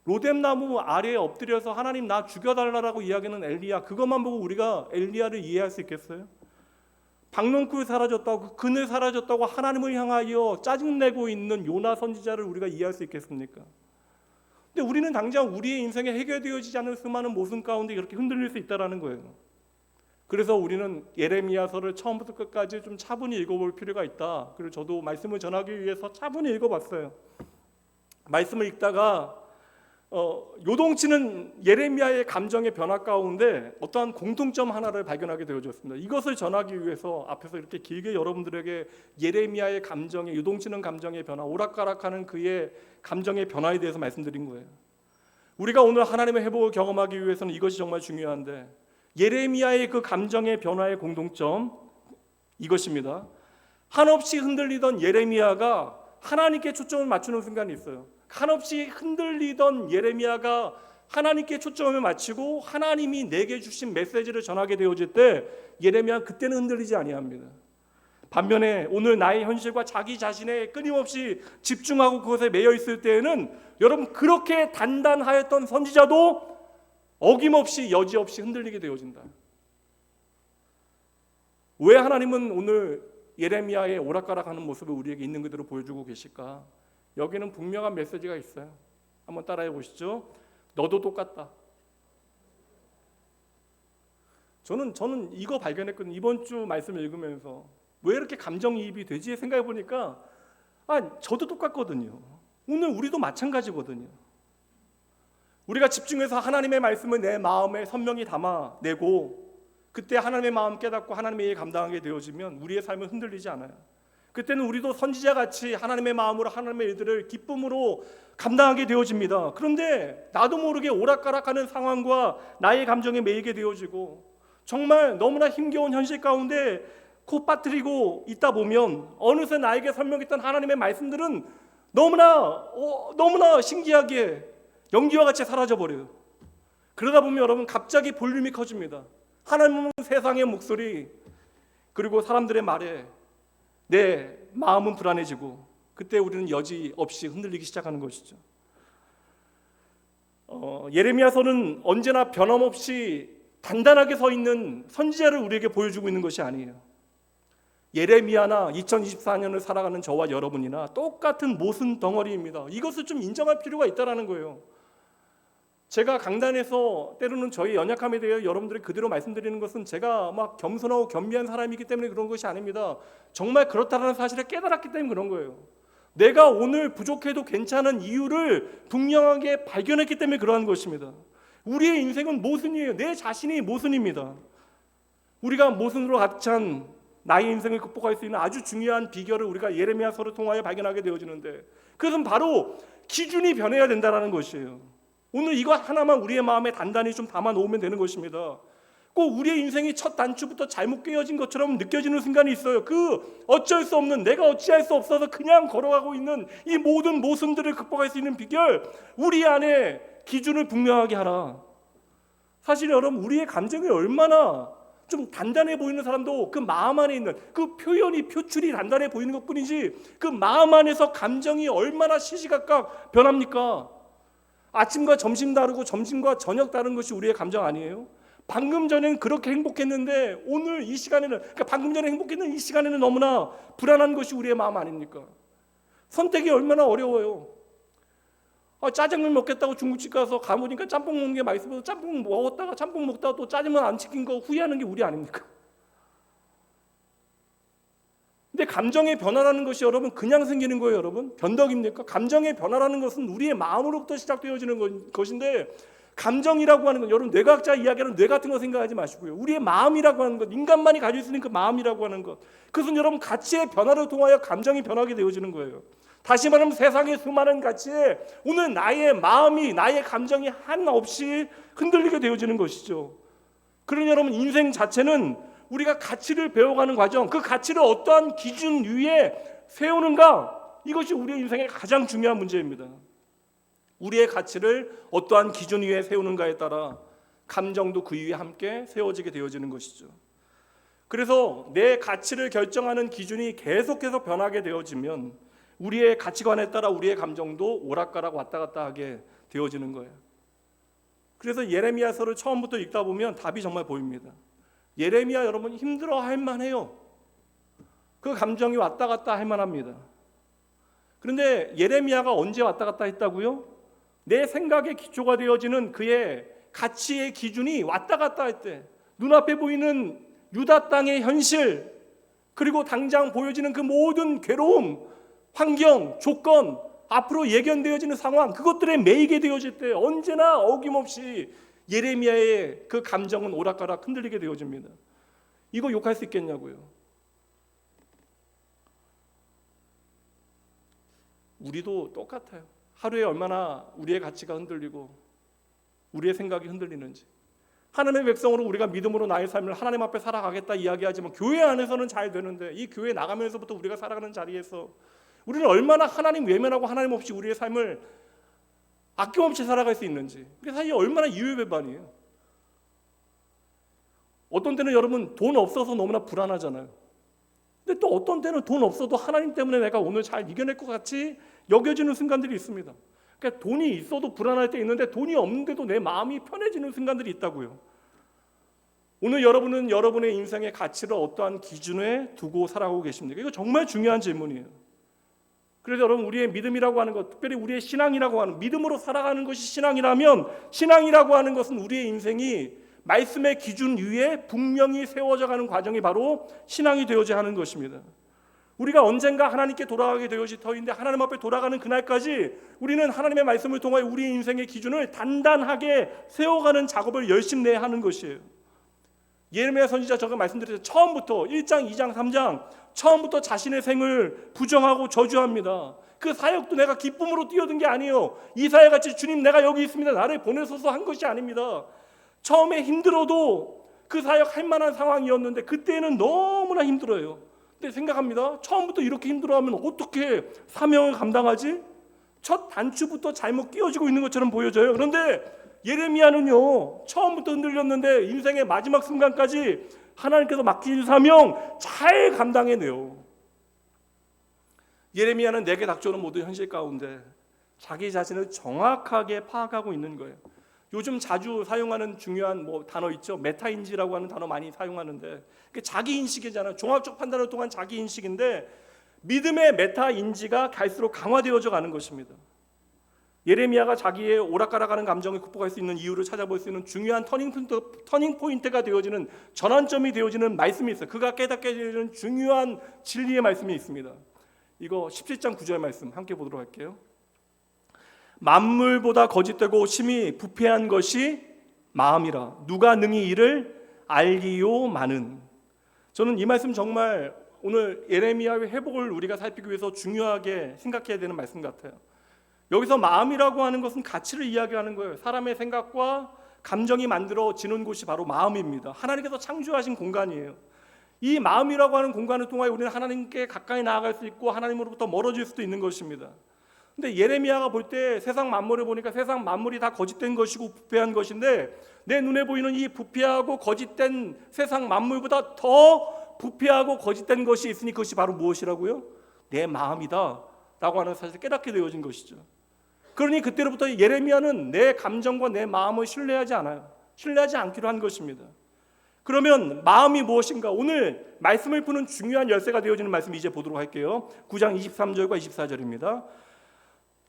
로뎀나무 아래에 엎드려서 하나님 나 죽여달라고 이야기하는 엘리야, 그것만 보고 우리가 엘리야를 이해할 수 있겠어요? 박농쿨 사라졌다고, 그늘 사라졌다고 하나님을 향하여 짜증내고 있는 요나 선지자를 우리가 이해할 수 있겠습니까? 근데 우리는 당장 우리의 인생에 해결되어지지 않은 수많은 모순 가운데 이렇게 흔들릴 수 있다는 거예요. 그래서 우리는 예레미야서를 처음부터 끝까지 좀 차분히 읽어볼 필요가 있다. 그리고 저도 말씀을 전하기 위해서 차분히 읽어봤어요. 말씀을 읽다가 요동치는 예레미야의 감정의 변화 가운데 어떠한 공통점 하나를 발견하게 되어졌습니다. 이것을 전하기 위해서 앞에서 이렇게 길게 여러분들에게 예레미야의 감정의, 요동치는 감정의 변화, 오락가락하는 그의 감정의 변화에 대해서 말씀드린 거예요. 우리가 오늘 하나님의 회복을 경험하기 위해서는 이것이 정말 중요한데, 예레미야의 그 감정의 변화의 공동점, 이것입니다. 한없이 흔들리던 예레미야가 하나님께 초점을 맞추는 순간이 있어요. 한없이 흔들리던 예레미야가 하나님께 초점을 맞추고 하나님이 내게 주신 메시지를 전하게 되어질 때 예레미야는 그때는 흔들리지 아니합니다. 반면에 오늘 나의 현실과 자기 자신에 끊임없이 집중하고 그것에 매여 있을 때에는, 여러분, 그렇게 단단하였던 선지자도 어김없이 여지없이 흔들리게 되어진다. 왜 하나님은 오늘 예레미야의 오락가락하는 모습을 우리에게 있는 그대로 보여주고 계실까? 여기는 분명한 메시지가 있어요. 한번 따라해 보시죠. 너도 똑같다. 저는 이거 발견했거든요. 이번 주 말씀 읽으면서 왜 이렇게 감정이입이 되지 생각해 보니까 저도 똑같거든요. 오늘 우리도 마찬가지거든요. 우리가 집중해서 하나님의 말씀을 내 마음에 선명히 담아내고 그때 하나님의 마음 깨닫고 하나님의 일 감당하게 되어지면 우리의 삶은 흔들리지 않아요. 그때는 우리도 선지자같이 하나님의 마음으로 하나님의 일들을 기쁨으로 감당하게 되어집니다. 그런데 나도 모르게 오락가락하는 상황과 나의 감정에 매이게 되어지고 정말 너무나 힘겨운 현실 가운데 코 빠뜨리고 있다 보면 어느새 나에게 설명했던 하나님의 말씀들은 너무나 신기하게 연기와 같이 사라져버려요. 그러다 보면 여러분 갑자기 볼륨이 커집니다. 하나님은 세상의 목소리 그리고 사람들의 말에 내 마음은 불안해지고 그때 우리는 여지없이 흔들리기 시작하는 것이죠. 예레미야서는 언제나 변함없이 단단하게 서 있는 선지자를 우리에게 보여주고 있는 것이 아니에요. 예레미야나 2024년을 살아가는 저와 여러분이나 똑같은 모순 덩어리입니다. 이것을 좀 인정할 필요가 있다는 거예요. 제가 강단에서 때로는 저희 연약함에 대해 여러분들이 그대로 말씀드리는 것은 제가 막 겸손하고 겸비한 사람이기 때문에 그런 것이 아닙니다. 정말 그렇다는 사실을 깨달았기 때문에 그런 거예요. 내가 오늘 부족해도 괜찮은 이유를 분명하게 발견했기 때문에 그러한 것입니다. 우리의 인생은 모순이에요. 내 자신이 모순입니다. 우리가 모순으로 가득 찬 나의 인생을 극복할 수 있는 아주 중요한 비결을 우리가 예레미야서를 통하여 발견하게 되어지는데, 그것은 바로 기준이 변해야 된다는 것이에요. 오늘 이것 하나만 우리의 마음에 단단히 좀 담아 놓으면 되는 것입니다. 꼭 우리의 인생이 첫 단추부터 잘못 깨어진 것처럼 느껴지는 순간이 있어요. 그 어쩔 수 없는, 내가 어찌할 수 없어서 그냥 걸어가고 있는 이 모든 모순들을 극복할 수 있는 비결, 우리 안에 기준을 분명하게 하라. 사실 여러분, 우리의 감정이 얼마나 좀 단단해 보이는 사람도 그 마음 안에 있는 그 표출이 단단해 보이는 것뿐이지, 그 마음 안에서 감정이 얼마나 시시각각 변합니까? 아침과 점심 다르고 점심과 저녁 다른 것이 우리의 감정 아니에요? 방금 전엔 그렇게 행복했는데 오늘 이 시간에는, 그러니까 방금 전에 행복했는 이 시간에는 너무나 불안한 것이 우리의 마음 아닙니까? 선택이 얼마나 어려워요. 짜장면 먹겠다고 중국집 가서 가보니까 짬뽕 먹는 게 맛있어서 짬뽕 먹었다가 짬뽕 먹다가 또 짜장면 안 시킨 거 후회하는 게 우리 아닙니까? 근데 감정의 변화라는 것이 여러분 그냥 생기는 거예요. 여러분 변덕입니까? 감정의 변화라는 것은 우리의 마음으로부터 시작되어지는 것인데, 감정이라고 하는 건, 여러분 뇌과학자 이야기하는 뇌 같은 거 생각하지 마시고요, 우리의 마음이라고 하는 것, 인간만이 가질 수 있는 그 마음이라고 하는 것, 그것은 여러분 가치의 변화를 통하여 감정이 변하게 되어지는 거예요. 다시 말하면 세상의 수많은 가치에 오늘 나의 마음이, 나의 감정이 하나 없이 흔들리게 되어지는 것이죠. 그러니 여러분, 인생 자체는 우리가 가치를 배워가는 과정, 그 가치를 어떠한 기준 위에 세우는가, 이것이 우리의 인생의 가장 중요한 문제입니다. 우리의 가치를 어떠한 기준 위에 세우는가에 따라 감정도 그 위에 함께 세워지게 되어지는 것이죠. 그래서 내 가치를 결정하는 기준이 계속해서 변하게 되어지면 우리의 가치관에 따라 우리의 감정도 오락가락 왔다 갔다 하게 되어지는 거예요. 그래서 예레미야서를 처음부터 읽다 보면 답이 정말 보입니다. 예레미야 여러분 힘들어할 만해요. 그 감정이 왔다 갔다 할 만합니다. 그런데 예레미야가 언제 왔다 갔다 했다고요? 내 생각의 기초가 되어지는 그의 가치의 기준이 왔다 갔다 할 때, 눈앞에 보이는 유다 땅의 현실, 그리고 당장 보여지는 그 모든 괴로움, 환경, 조건, 앞으로 예견되어지는 상황, 그것들에 매이게 되어질 때 언제나 어김없이 예레미야의 그 감정은 오락가락 흔들리게 되어집니다. 이거 욕할 수 있겠냐고요? 우리도 똑같아요. 하루에 얼마나 우리의 가치가 흔들리고 우리의 생각이 흔들리는지. 하나님의 백성으로 우리가 믿음으로 나의 삶을 하나님 앞에 살아가겠다 이야기하지만 교회 안에서는 잘 되는데, 이 교회 나가면서부터 우리가 살아가는 자리에서 우리는 얼마나 하나님 외면하고 하나님 없이 우리의 삶을 아낌없이 살아갈 수 있는지, 그게 사실 얼마나 이율배반이에요. 어떤 때는 여러분 돈 없어서 너무나 불안하잖아요. 근데 또 어떤 때는 돈 없어도 하나님 때문에 내가 오늘 잘 이겨낼 것 같이 여겨지는 순간들이 있습니다. 그러니까 돈이 있어도 불안할 때 있는데 돈이 없는데도 내 마음이 편해지는 순간들이 있다고요. 오늘 여러분은 여러분의 인생의 가치를 어떠한 기준에 두고 살아가고 계십니까? 이거 정말 중요한 질문이에요. 그래서 여러분, 우리의 믿음이라고 하는 것, 특별히 우리의 신앙이라고 하는, 믿음으로 살아가는 것이 신앙이라면, 신앙이라고 하는 것은 우리의 인생이 말씀의 기준 위에 분명히 세워져 가는 과정이 바로 신앙이 되어져야 하는 것입니다. 우리가 언젠가 하나님께 돌아가게 되어질 터인데, 하나님 앞에 돌아가는 그날까지 우리는 하나님의 말씀을 통하여 우리의 인생의 기준을 단단하게 세워가는 작업을 열심히 내야 하는 것이에요. 예레미야 선지자 제가 말씀드렸죠. 처음부터 1장, 2장, 3장 처음부터 자신의 생을 부정하고 저주합니다. 그 사역도 내가 기쁨으로 뛰어든 게 아니에요. 이사야같이 주님 내가 여기 있습니다, 나를 보내소서 한 것이 아닙니다. 처음에 힘들어도 그 사역 할 만한 상황이었는데 그때는 너무나 힘들어요. 근데 생각합니다. 처음부터 이렇게 힘들어하면 어떻게 사명을 감당하지? 첫 단추부터 잘못 끼워지고 있는 것처럼 보여져요. 그런데 예레미야는요, 처음부터 흔들렸는데 인생의 마지막 순간까지 하나님께서 맡긴 사명 잘 감당해내요. 예레미야는 내게 닥쳐오는 모든 현실 가운데 자기 자신을 정확하게 파악하고 있는 거예요. 요즘 자주 사용하는 중요한 단어 있죠. 메타인지라고 하는 단어 많이 사용하는데, 그게 자기 인식이잖아요. 종합적 판단을 통한 자기 인식인데, 믿음의 메타인지가 갈수록 강화되어져 가는 것입니다. 예레미야가 자기의 오락가락하는 감정을 극복할 수 있는 이유를 찾아볼 수 있는 중요한 터닝 포인트가 되어지는, 전환점이 되어지는 말씀이 있어요. 그가 깨닫게 되는 중요한 진리의 말씀이 있습니다. 이거 17장 9절 말씀 함께 보도록 할게요. 만물보다 거짓되고 심히 부패한 것이 마음이라 누가 능히 이를 알리요마는. 저는 이 말씀 정말 오늘 예레미야의 회복을 우리가 살피기 위해서 중요하게 생각해야 되는 말씀 같아요. 여기서 마음이라고 하는 것은 가치를 이야기하는 거예요. 사람의 생각과 감정이 만들어지는 곳이 바로 마음입니다. 하나님께서 창조하신 공간이에요. 이 마음이라고 하는 공간을 통하여 우리는 하나님께 가까이 나아갈 수 있고 하나님으로부터 멀어질 수도 있는 것입니다. 근데 예레미야가 볼 때 세상 만물을 보니까 세상 만물이 다 거짓된 것이고 부패한 것인데, 내 눈에 보이는 이 부패하고 거짓된 세상 만물보다 더 부패하고 거짓된 것이 있으니 그것이 바로 무엇이라고요? 내 마음이다 라고 하는 사실을 깨닫게 되어진 것이죠. 그러니 그때로부터 예레미야는 내 감정과 내 마음을 신뢰하지 않아요. 신뢰하지 않기로 한 것입니다. 그러면 마음이 무엇인가? 오늘 말씀을 푸는 중요한 열쇠가 되어지는 말씀 이제 보도록 할게요. 9장 23절과 24절입니다.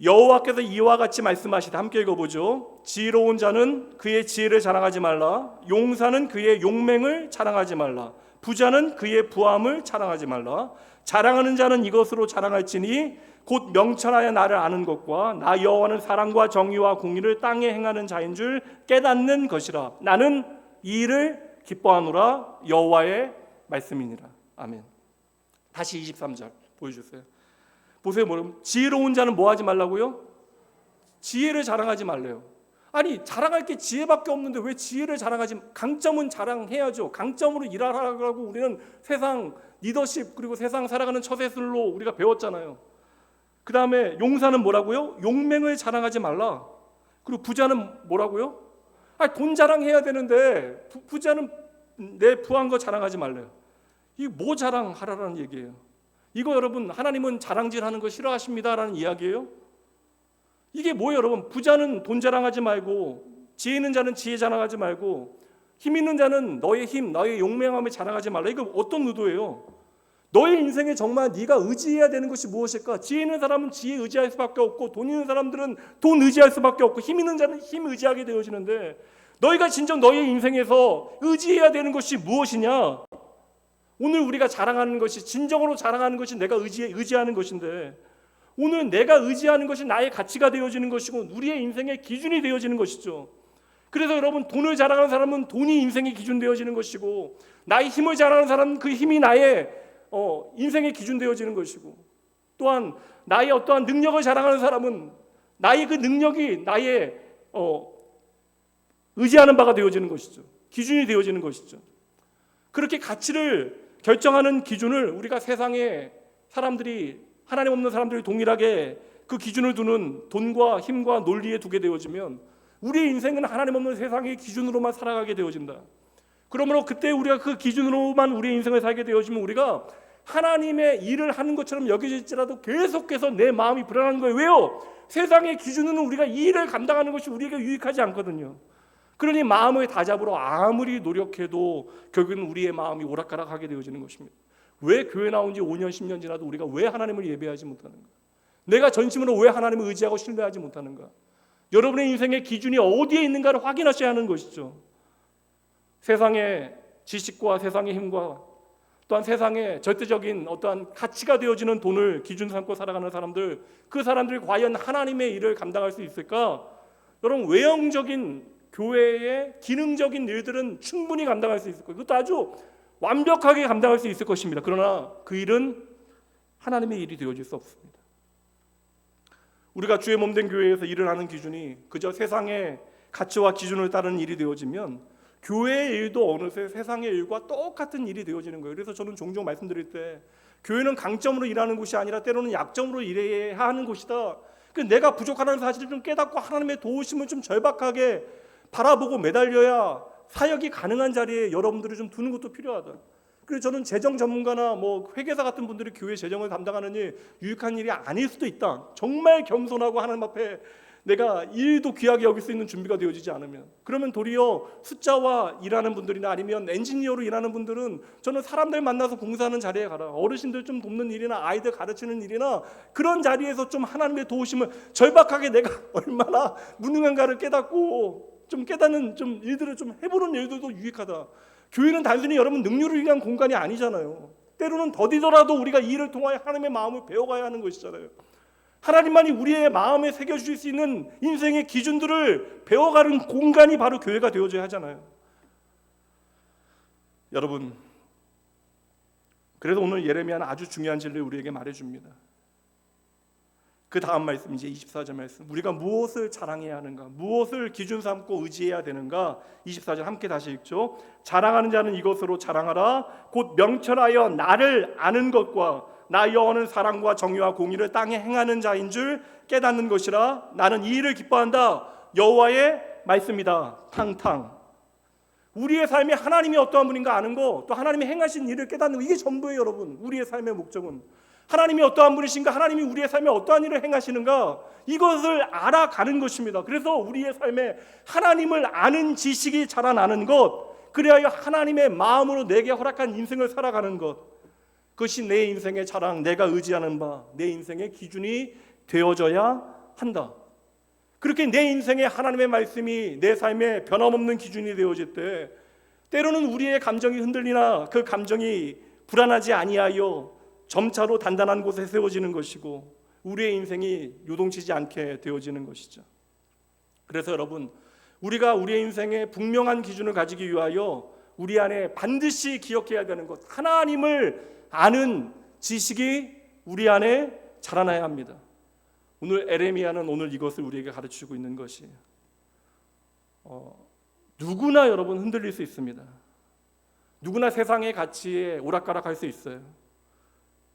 여호와께서 이와 같이 말씀하시다. 함께 읽어보죠. 지혜로운 자는 그의 지혜를 자랑하지 말라. 용사는 그의 용맹을 자랑하지 말라. 부자는 그의 부함을 자랑하지 말라. 자랑하는 자는 이것으로 자랑할지니 곧 명철하여 나를 아는 것과 나 여호와는 사랑과 정의와 공의를 땅에 행하는 자인 줄 깨닫는 것이라. 나는 이 일을 기뻐하노라. 여호와의 말씀이니라. 아멘. 다시 23절 보여주세요. 보세요. 뭐라고? 지혜로운 자는 뭐 하지 말라고요? 지혜를 자랑하지 말래요. 아니, 자랑할 게 지혜밖에 없는데 왜 지혜를 자랑하지? 강점은 자랑해야죠. 강점으로 일하라고 우리는 세상 리더십 그리고 세상 살아가는 처세술로 우리가 배웠잖아요. 그 다음에 용사는 뭐라고요? 용맹을 자랑하지 말라. 그리고 부자는 뭐라고요? 아니, 돈 자랑해야 되는데 부자는 내 부한 거 자랑하지 말래요. 이게 뭐 자랑하라는 얘기예요? 이거 여러분, 하나님은 자랑질하는 거 싫어하십니다라는 이야기예요? 이게 뭐예요 여러분? 부자는 돈 자랑하지 말고, 지혜 있는 자는 지혜 자랑하지 말고, 힘 있는 자는 너의 힘, 너의 용맹함을 자랑하지 말라. 이거 어떤 의도예요? 너의 인생에 정말 네가 의지해야 되는 것이 무엇일까? 지혜 있는 사람은 지혜 의지할 수밖에 없고, 돈 있는 사람들은 돈 의지할 수밖에 없고, 힘 있는 자는 힘 의지하게 되어지는데, 너희가 진정 너의 인생에서 의지해야 되는 것이 무엇이냐? 오늘 우리가 자랑하는 것이, 진정으로 자랑하는 것이 내가 의지하는 것인데, 오늘 내가 의지하는 것이 나의 가치가 되어지는 것이고 우리의 인생의 기준이 되어지는 것이죠. 그래서 여러분, 돈을 자랑하는 사람은 돈이 인생의 기준 되어지는 것이고, 나의 힘을 자랑하는 사람은 그 힘이 나의 인생의 기준 되어지는 것이고, 또한 나의 어떠한 능력을 자랑하는 사람은 나의 그 능력이 나의 의지하는 바가 되어지는 것이죠. 기준이 되어지는 것이죠. 그렇게 가치를 결정하는 기준을 우리가 세상의 사람들이, 하나님 없는 사람들이 동일하게 그 기준을 두는 돈과 힘과 논리에 두게 되어지면 우리의 인생은 하나님 없는 세상의 기준으로만 살아가게 되어진다. 그러므로 그때 우리가 그 기준으로만 우리의 인생을 살게 되어지면 우리가 하나님의 일을 하는 것처럼 여겨질지라도 계속해서 내 마음이 불안한 거예요. 왜요? 세상의 기준으로는 우리가 이 일을 감당하는 것이 우리에게 유익하지 않거든요. 그러니 마음을 다잡으러 아무리 노력해도 결국은 우리의 마음이 오락가락하게 되어지는 것입니다. 왜 교회 나온 지 5년 10년 지나도 우리가 왜 하나님을 예배하지 못하는가? 내가 전심으로 왜 하나님을 의지하고 신뢰하지 못하는가? 여러분의 인생의 기준이 어디에 있는가를 확인하셔야 하는 것이죠. 세상의 지식과 세상의 힘과 또한 세상의 절대적인 어떠한 가치가 되어지는 돈을 기준 삼고 살아가는 사람들, 그 사람들이 과연 하나님의 일을 감당할 수 있을까? 여러분, 외형적인 교회의 기능적인 일들은 충분히 감당할 수 있을 거예요. 그것도 아주 완벽하게 감당할 수 있을 것입니다. 그러나 그 일은 하나님의 일이 되어질 수 없습니다. 우리가 주의 몸된 교회에서 일을 하는 기준이 그저 세상의 가치와 기준을 따르는 일이 되어지면 교회의 일도 어느새 세상의 일과 똑같은 일이 되어지는 거예요. 그래서 저는 종종 말씀드릴 때 교회는 강점으로 일하는 곳이 아니라 때로는 약점으로 일해야 하는 곳이다. 내가 부족하다는 사실을 좀 깨닫고 하나님의 도우심을 좀 절박하게 바라보고 매달려야 사역이 가능한 자리에 여러분들을 좀 두는 것도 필요하다. 그래서 저는 재정 전문가나 회계사 같은 분들이 교회 재정을 담당하는 일 유익한 일이 아닐 수도 있다. 정말 겸손하고 하나님 앞에 내가 일도 귀하게 여길 수 있는 준비가 되어지지 않으면, 그러면 도리어 숫자와 일하는 분들이나 아니면 엔지니어로 일하는 분들은 저는 사람들 만나서 봉사하는 자리에 가라. 어르신들 좀 돕는 일이나 아이들 가르치는 일이나 그런 자리에서 좀 하나님의 도우심을 절박하게 내가 얼마나 무능한가를 깨닫고 좀 깨닫는 좀 일들을 좀 해보는 일들도 유익하다. 교회는 단순히 여러분 능률을 위한 공간이 아니잖아요. 때로는 더디더라도 우리가 이 일을 통하여 하나님의 마음을 배워가야 하는 것이잖아요. 하나님만이 우리의 마음에 새겨주실 수 있는 인생의 기준들을 배워가는 공간이 바로 교회가 되어줘야 하잖아요. 여러분, 그래서 오늘 예레미야는 아주 중요한 진리를 우리에게 말해줍니다. 그 다음 말씀, 이제 24절 말씀, 우리가 무엇을 자랑해야 하는가, 무엇을 기준 삼고 의지해야 되는가. 24절 함께 다시 읽죠. 자랑하는 자는 이것으로 자랑하라. 곧 명철하여 나를 아는 것과 나 여호와는 사랑과 정의와 공의를 땅에 행하는 자인 줄 깨닫는 것이라. 나는 이 일을 기뻐한다. 여호와의 말씀이다. 탕탕. 우리의 삶에 하나님이 어떠한 분인가 아는 거, 또 하나님이 행하신 일을 깨닫는 거, 이게 전부예요. 여러분, 우리의 삶의 목적은 하나님이 어떠한 분이신가, 하나님이 우리의 삶에 어떠한 일을 행하시는가, 이것을 알아가는 것입니다. 그래서 우리의 삶에 하나님을 아는 지식이 자라나는 것, 그래야 하나님의 마음으로 내게 허락한 인생을 살아가는 것, 그것이 내 인생의 자랑, 내가 의지하는 바, 내 인생의 기준이 되어져야 한다. 그렇게 내 인생에 하나님의 말씀이 내 삶에 변함없는 기준이 되어질 때, 때로는 우리의 감정이 흔들리나 그 감정이 불안하지 아니하여 점차로 단단한 곳에 세워지는 것이고, 우리의 인생이 요동치지 않게 되어지는 것이죠. 그래서 여러분, 우리가 우리의 인생에 분명한 기준을 가지기 위하여 우리 안에 반드시 기억해야 되는 것, 하나님을 아는 지식이 우리 안에 자라나야 합니다. 오늘 에레미야는 오늘 이것을 우리에게 가르치고 있는 것이에요. 누구나 여러분 흔들릴 수 있습니다. 누구나 세상의 가치에 오락가락할 수 있어요.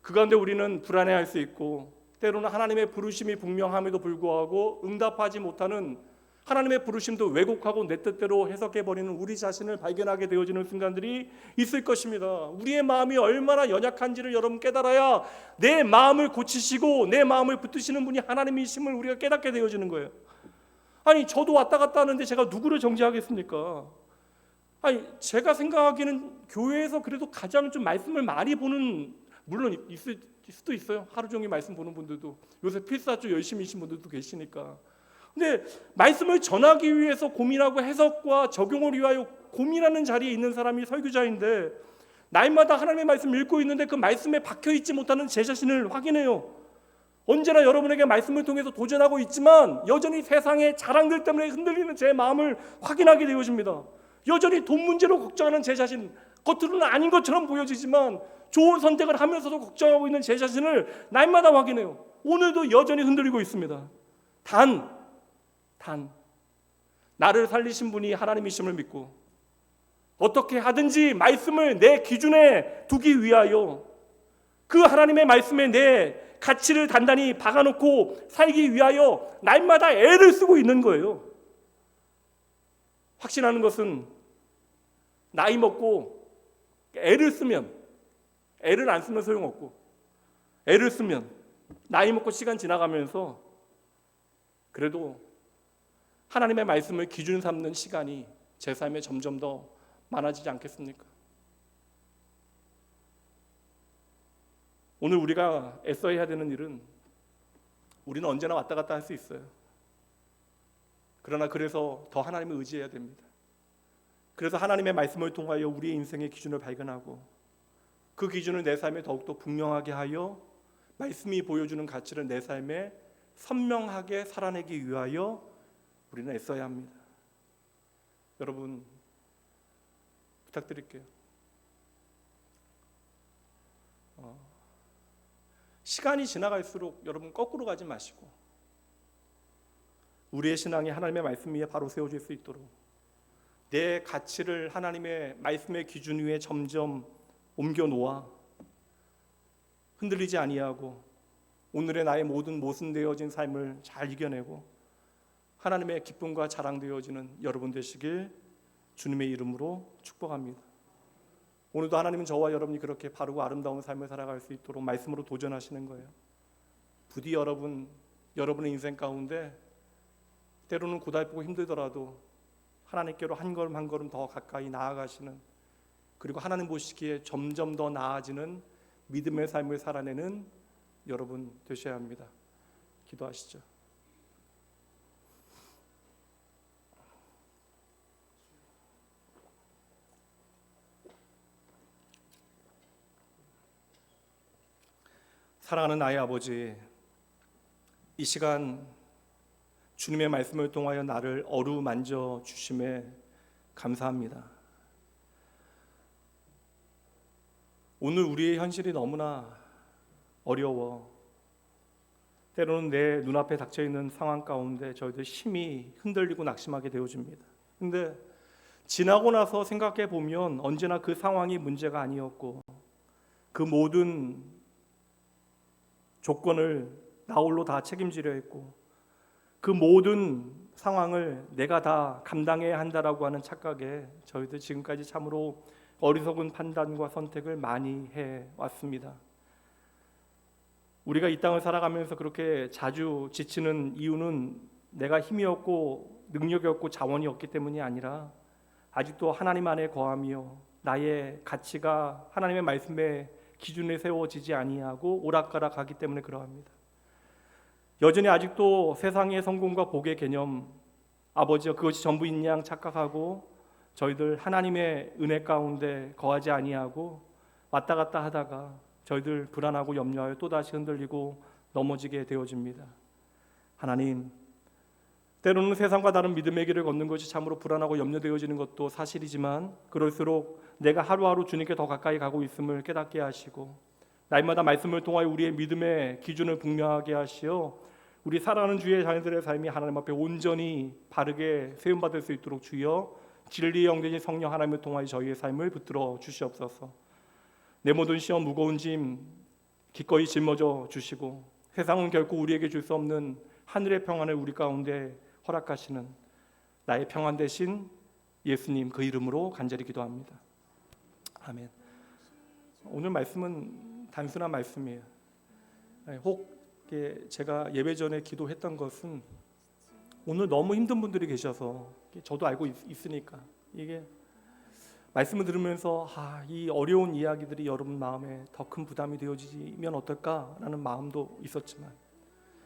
그 가운데 우리는 불안해할 수 있고, 때로는 하나님의 부르심이 분명함에도 불구하고 응답하지 못하는 하나님의 부르심도 왜곡하고 내 뜻대로 해석해버리는 우리 자신을 발견하게 되어지는 순간들이 있을 것입니다. 우리의 마음이 얼마나 연약한지를 여러분 깨달아야 내 마음을 고치시고 내 마음을 붙드시는 분이 하나님이심을 우리가 깨닫게 되어지는 거예요. 아니, 저도 왔다 갔다 하는데 제가 누구를 정죄하겠습니까? 아니, 제가 생각하기에는 교회에서 그래도 가장 좀 말씀을 많이 보는, 물론 있을 수도 있어요. 하루 종일 말씀 보는 분들도, 요새 필사주 열심히신 분들도 계시니까. 근데 말씀을 전하기 위해서 고민하고 해석과 적용을 위하여 고민하는 자리에 있는 사람이 설교자인데, 날마다 하나님의 말씀을 읽고 있는데 그 말씀에 박혀있지 못하는 제 자신을 확인해요. 언제나 여러분에게 말씀을 통해서 도전하고 있지만 여전히 세상의 자랑들 때문에 흔들리는 제 마음을 확인하게 되어집니다. 여전히 돈 문제로 걱정하는 제 자신, 겉으로는 아닌 것처럼 보여지지만 좋은 선택을 하면서도 걱정하고 있는 제 자신을 날마다 확인해요. 오늘도 여전히 흔들리고 있습니다. 단 나를 살리신 분이 하나님이심을 믿고 어떻게 하든지 말씀을 내 기준에 두기 위하여 그 하나님의 말씀에 내 가치를 단단히 박아놓고 살기 위하여 날마다 애를 쓰고 있는 거예요. 확신하는 것은 나이 먹고 애를 쓰면, 애를 안 쓰면 소용없고, 애를 쓰면 나이 먹고 시간 지나가면서 그래도 하나님의 말씀을 기준 삼는 시간이 제 삶에 점점 더 많아지지 않겠습니까? 오늘 우리가 애써야 되는 일은, 우리는 언제나 왔다 갔다 할 수 있어요. 그러나 그래서 더 하나님을 의지해야 됩니다. 그래서 하나님의 말씀을 통하여 우리의 인생의 기준을 발견하고 그 기준을 내 삶에 더욱더 분명하게 하여 말씀이 보여주는 가치를 내 삶에 선명하게 살아내기 위하여 우리는 애써야 합니다. 여러분, 부탁드릴게요. 시간이 지나갈수록 여러분 거꾸로 가지 마시고 우리의 신앙이 하나님의 말씀 위에 바로 세워질 수 있도록 내 가치를 하나님의 말씀의 기준 위에 점점 옮겨 놓아 흔들리지 아니하고 오늘의 나의 모든 모순되어진 삶을 잘 이겨내고 하나님의 기쁨과 자랑되어지는 여러분 되시길 주님의 이름으로 축복합니다. 오늘도 하나님은 저와 여러분이 그렇게 바르고 아름다운 삶을 살아갈 수 있도록 말씀으로 도전하시는 거예요. 부디 여러분의 인생 가운데 때로는 고달프고 힘들더라도 하나님께로 한 걸음 한 걸음 더 가까이 나아가시는, 그리고 하나님 보시기에 점점 더 나아지는 믿음의 삶을 살아내는 여러분 되셔야 합니다. 기도하시죠. 사랑하는 나의 아버지, 이 시간 주님의 말씀을 통하여 나를 어루만져 주심에 감사합니다. 오늘 우리의 현실이 너무나 어려워 때로는 내 눈앞에 닥쳐있는 상황 가운데 저희들 심히 흔들리고 낙심하게 되어집니다. 근데 지나고 나서 생각해 보면 언제나 그 상황이 문제가 아니었고 그 모든 조건을 나 홀로 다 책임지려 했고 그 모든 상황을 내가 다 감당해야 한다라고 하는 착각에 저희들 지금까지 참으로 어리석은 판단과 선택을 많이 해왔습니다. 우리가 이 땅을 살아가면서 그렇게 자주 지치는 이유는 내가 힘이 없고 능력이 없고 자원이 없기 때문이 아니라 아직도 하나님 안에 거하며 나의 가치가 하나님의 말씀에 기준에 세워지지 아니하고 오락가락하기 때문에 그러합니다. 여전히 아직도 세상의 성공과 복의 개념, 아버지와 그것이 전부인 양 착각하고 저희들 하나님의 은혜 가운데 거하지 아니하고 왔다 갔다 하다가 저희들 불안하고 염려하여 또다시 흔들리고 넘어지게 되어집니다. 하나님, 때로는 세상과 다른 믿음의 길을 걷는 것이 참으로 불안하고 염려되어지는 것도 사실이지만 그럴수록 내가 하루하루 주님께 더 가까이 가고 있음을 깨닫게 하시고 날마다 말씀을 통하여 우리의 믿음의 기준을 분명하게 하시어 우리 사랑하는 주의 자녀들의 삶이 하나님 앞에 온전히 바르게 세움받을 수 있도록 주여 진리의 영 되신 성령 하나님을 통하여 저희의 삶을 붙들어 주시옵소서. 내 모든 시험 무거운 짐 기꺼이 짊어져 주시고 세상은 결코 우리에게 줄 수 없는 하늘의 평안을 우리 가운데 허락하시는 나의 평안 대신 예수님 그 이름으로 간절히 기도합니다. 아멘. 오늘 말씀은 단순한 말씀이에요. 혹 제가 예배 전에 기도했던 것은 오늘 너무 힘든 분들이 계셔서 저도 알고 있으니까 이게 말씀을 들으면서 이 어려운 이야기들이 여러분 마음에 더 큰 부담이 되어지면 어떨까라는 마음도 있었지만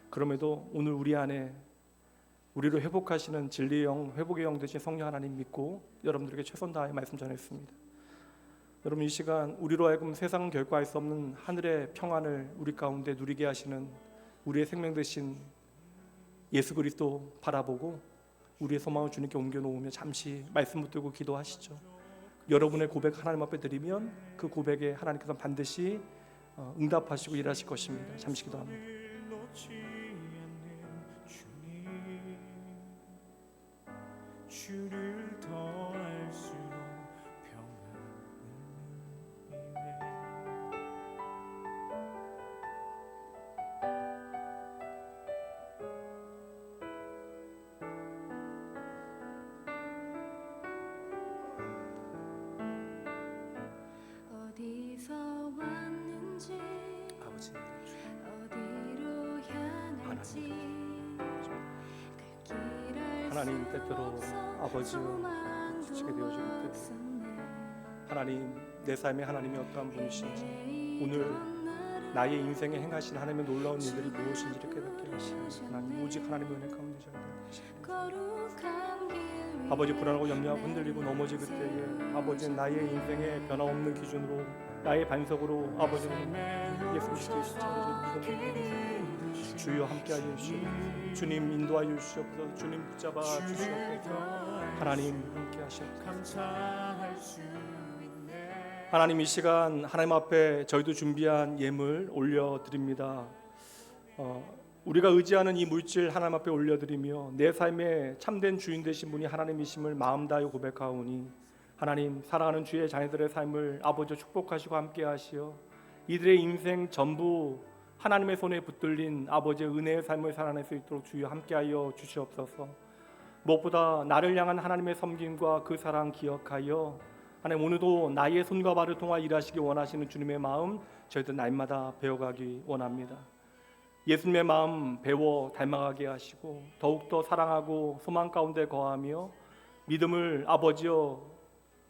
그럼에도 오늘 우리 안에 우리를 회복하시는 진리의 영, 회복의 영 되신 성령 하나님 믿고 여러분들에게 최선 다해 말씀 전했습니다. 여러분 이 시간 우리로 하여금 세상은 결코 알 수 없는 하늘의 평안을 우리 가운데 누리게 하시는 우리의 생명 되신 예수 그리스도 바라보고 우리의 소망을 주님께 옮겨놓으며 잠시 말씀 붙들고 기도하시죠. 여러분의 고백 하나님 앞에 드리면 그 고백에 하나님께서 반드시 응답하시고 일하실 것입니다. 잠시 기도합니다.
주를 더 알수록
어디서 왔는지
아버지
어디로 향할지
하나님 때때로 아버지여 수치게 되어질 때 하나님 내 삶에 하나님이 어떠한 분이신지 오늘 나의 인생에 행하신 하나님의 놀라운 일들이 무엇인지를 깨닫게 하시는 하나님 오직 하나님의 은혜 가운데 저희를 아버지 불안하고 염려하고 흔들리고 넘어질 때에 아버지는 나의 인생의 변함없는 기준으로 나의 반석으로 아버지는 예수 그리스도의 십자가를 믿는 주여 함께하여 주시옵소서. 주님 인도하여 주시옵소서. 주님 붙잡아 주시옵소서. 하나님 함께하시옵소서. 하나님 이 시간 하나님 앞에 저희도 준비한 예물 올려드립니다. 우리가 의지하는 이 물질 하나님 앞에 올려드리며 내 삶의 참된 주인 되신 분이 하나님이심을 마음 다하여 고백하오니 하나님 사랑하는 주의 자녀들의 삶을 아버지 축복하시고 함께하시어 이들의 인생 전부 하나님의 손에 붙들린 아버지의 은혜의 삶을 살아낼 수 있도록 주여 함께하여 주시옵소서. 무엇보다 나를 향한 하나님의 섬김과 그 사랑 기억하여 하나님 오늘도 나의 손과 발을 통하 일하시기 원하시는 주님의 마음 저희들 날마다 배워가기 원합니다. 예수님의 마음 배워 닮아가게 하시고 더욱더 사랑하고 소망 가운데 거하며 믿음을 아버지여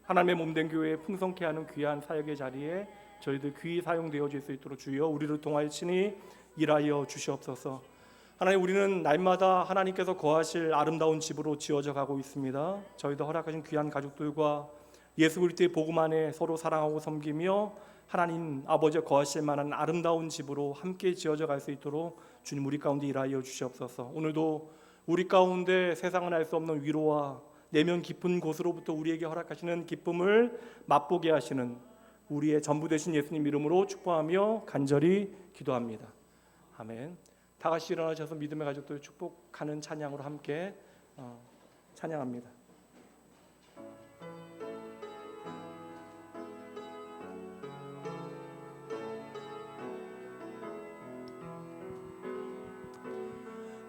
하나님의 몸된 교회에 풍성케 하는 귀한 사역의 자리에 저희들 귀히 사용되어질 수 있도록 주여 우리를 통하여 친히 일하여 주시옵소서. 하나님 우리는 날마다 하나님께서 거하실 아름다운 집으로 지어져 가고 있습니다. 저희도 허락하신 귀한 가족들과 예수 그리스도의 복음 안에 서로 사랑하고 섬기며 하나님 아버지가 거하실 만한 아름다운 집으로 함께 지어져 갈 수 있도록 주님 우리 가운데 일하여 주시옵소서. 오늘도 우리 가운데 세상은 알 수 없는 위로와 내면 깊은 곳으로부터 우리에게 허락하시는 기쁨을 맛보게 하시는 우리의 전부 되신 예수님 이름으로 축복하며 간절히 기도합니다. 아멘. 다 같이 일어나셔서 믿음의 가족들 축복하는 찬양으로 함께 찬양합니다.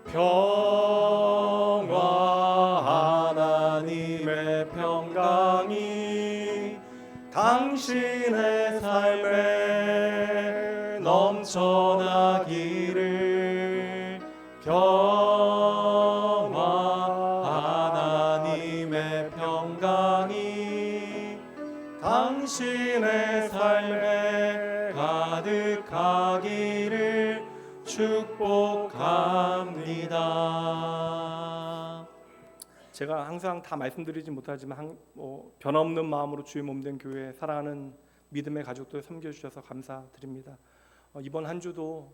평화 하나님의 평강이 당신의 삶에 넘쳐나기를. 평화 하나님의 평강이 당신의 삶에 가득하기를 축복합니다. 제가 항상 다 말씀드리지 못하지만 변함없는 마음으로 주의 몸된 교회 사랑하는 믿음의 가족들 섬겨주셔서 감사드립니다. 이번 한 주도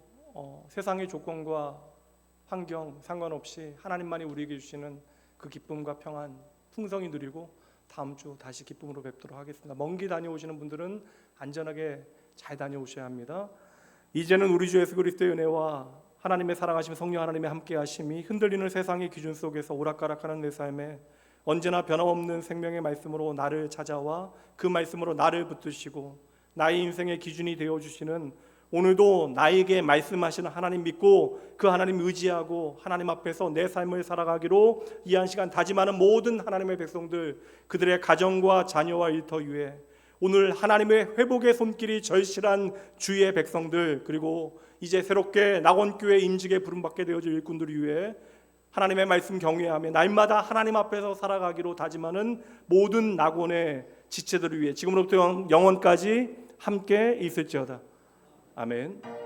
세상의 조건과 환경 상관없이 하나님만이 우리에게 주시는 그 기쁨과 평안 풍성히 누리고 다음 주 다시 기쁨으로 뵙도록 하겠습니다. 먼 길 다녀오시는 분들은 안전하게 잘 다녀오셔야 합니다. 이제는 우리 주 예수 그리스도의 은혜와 하나님의 사랑하심 성령 하나님의 함께하심이 흔들리는 세상의 기준 속에서 오락가락하는 내 삶에 언제나 변함없는 생명의 말씀으로 나를 찾아와 그 말씀으로 나를 붙드시고 나의 인생의 기준이 되어주시는 오늘도 나에게 말씀하시는 하나님 믿고 그 하나님 의지하고 하나님 앞에서 내 삶을 살아가기로 이 한 시간 다짐하는 모든 하나님의 백성들, 그들의 가정과 자녀와 일터 위에 오늘 하나님의 회복의 손길이 절실한 주의 백성들, 그리고 이제 새롭게 낙원교회 임직에 부름받게 되어질 일꾼들을 위해 하나님의 말씀 경외하며 날마다 하나님 앞에서 살아가기로 다짐하는 모든 낙원의 지체들을 위해 지금으로부터 영원까지 함께 있을지어다. 아멘.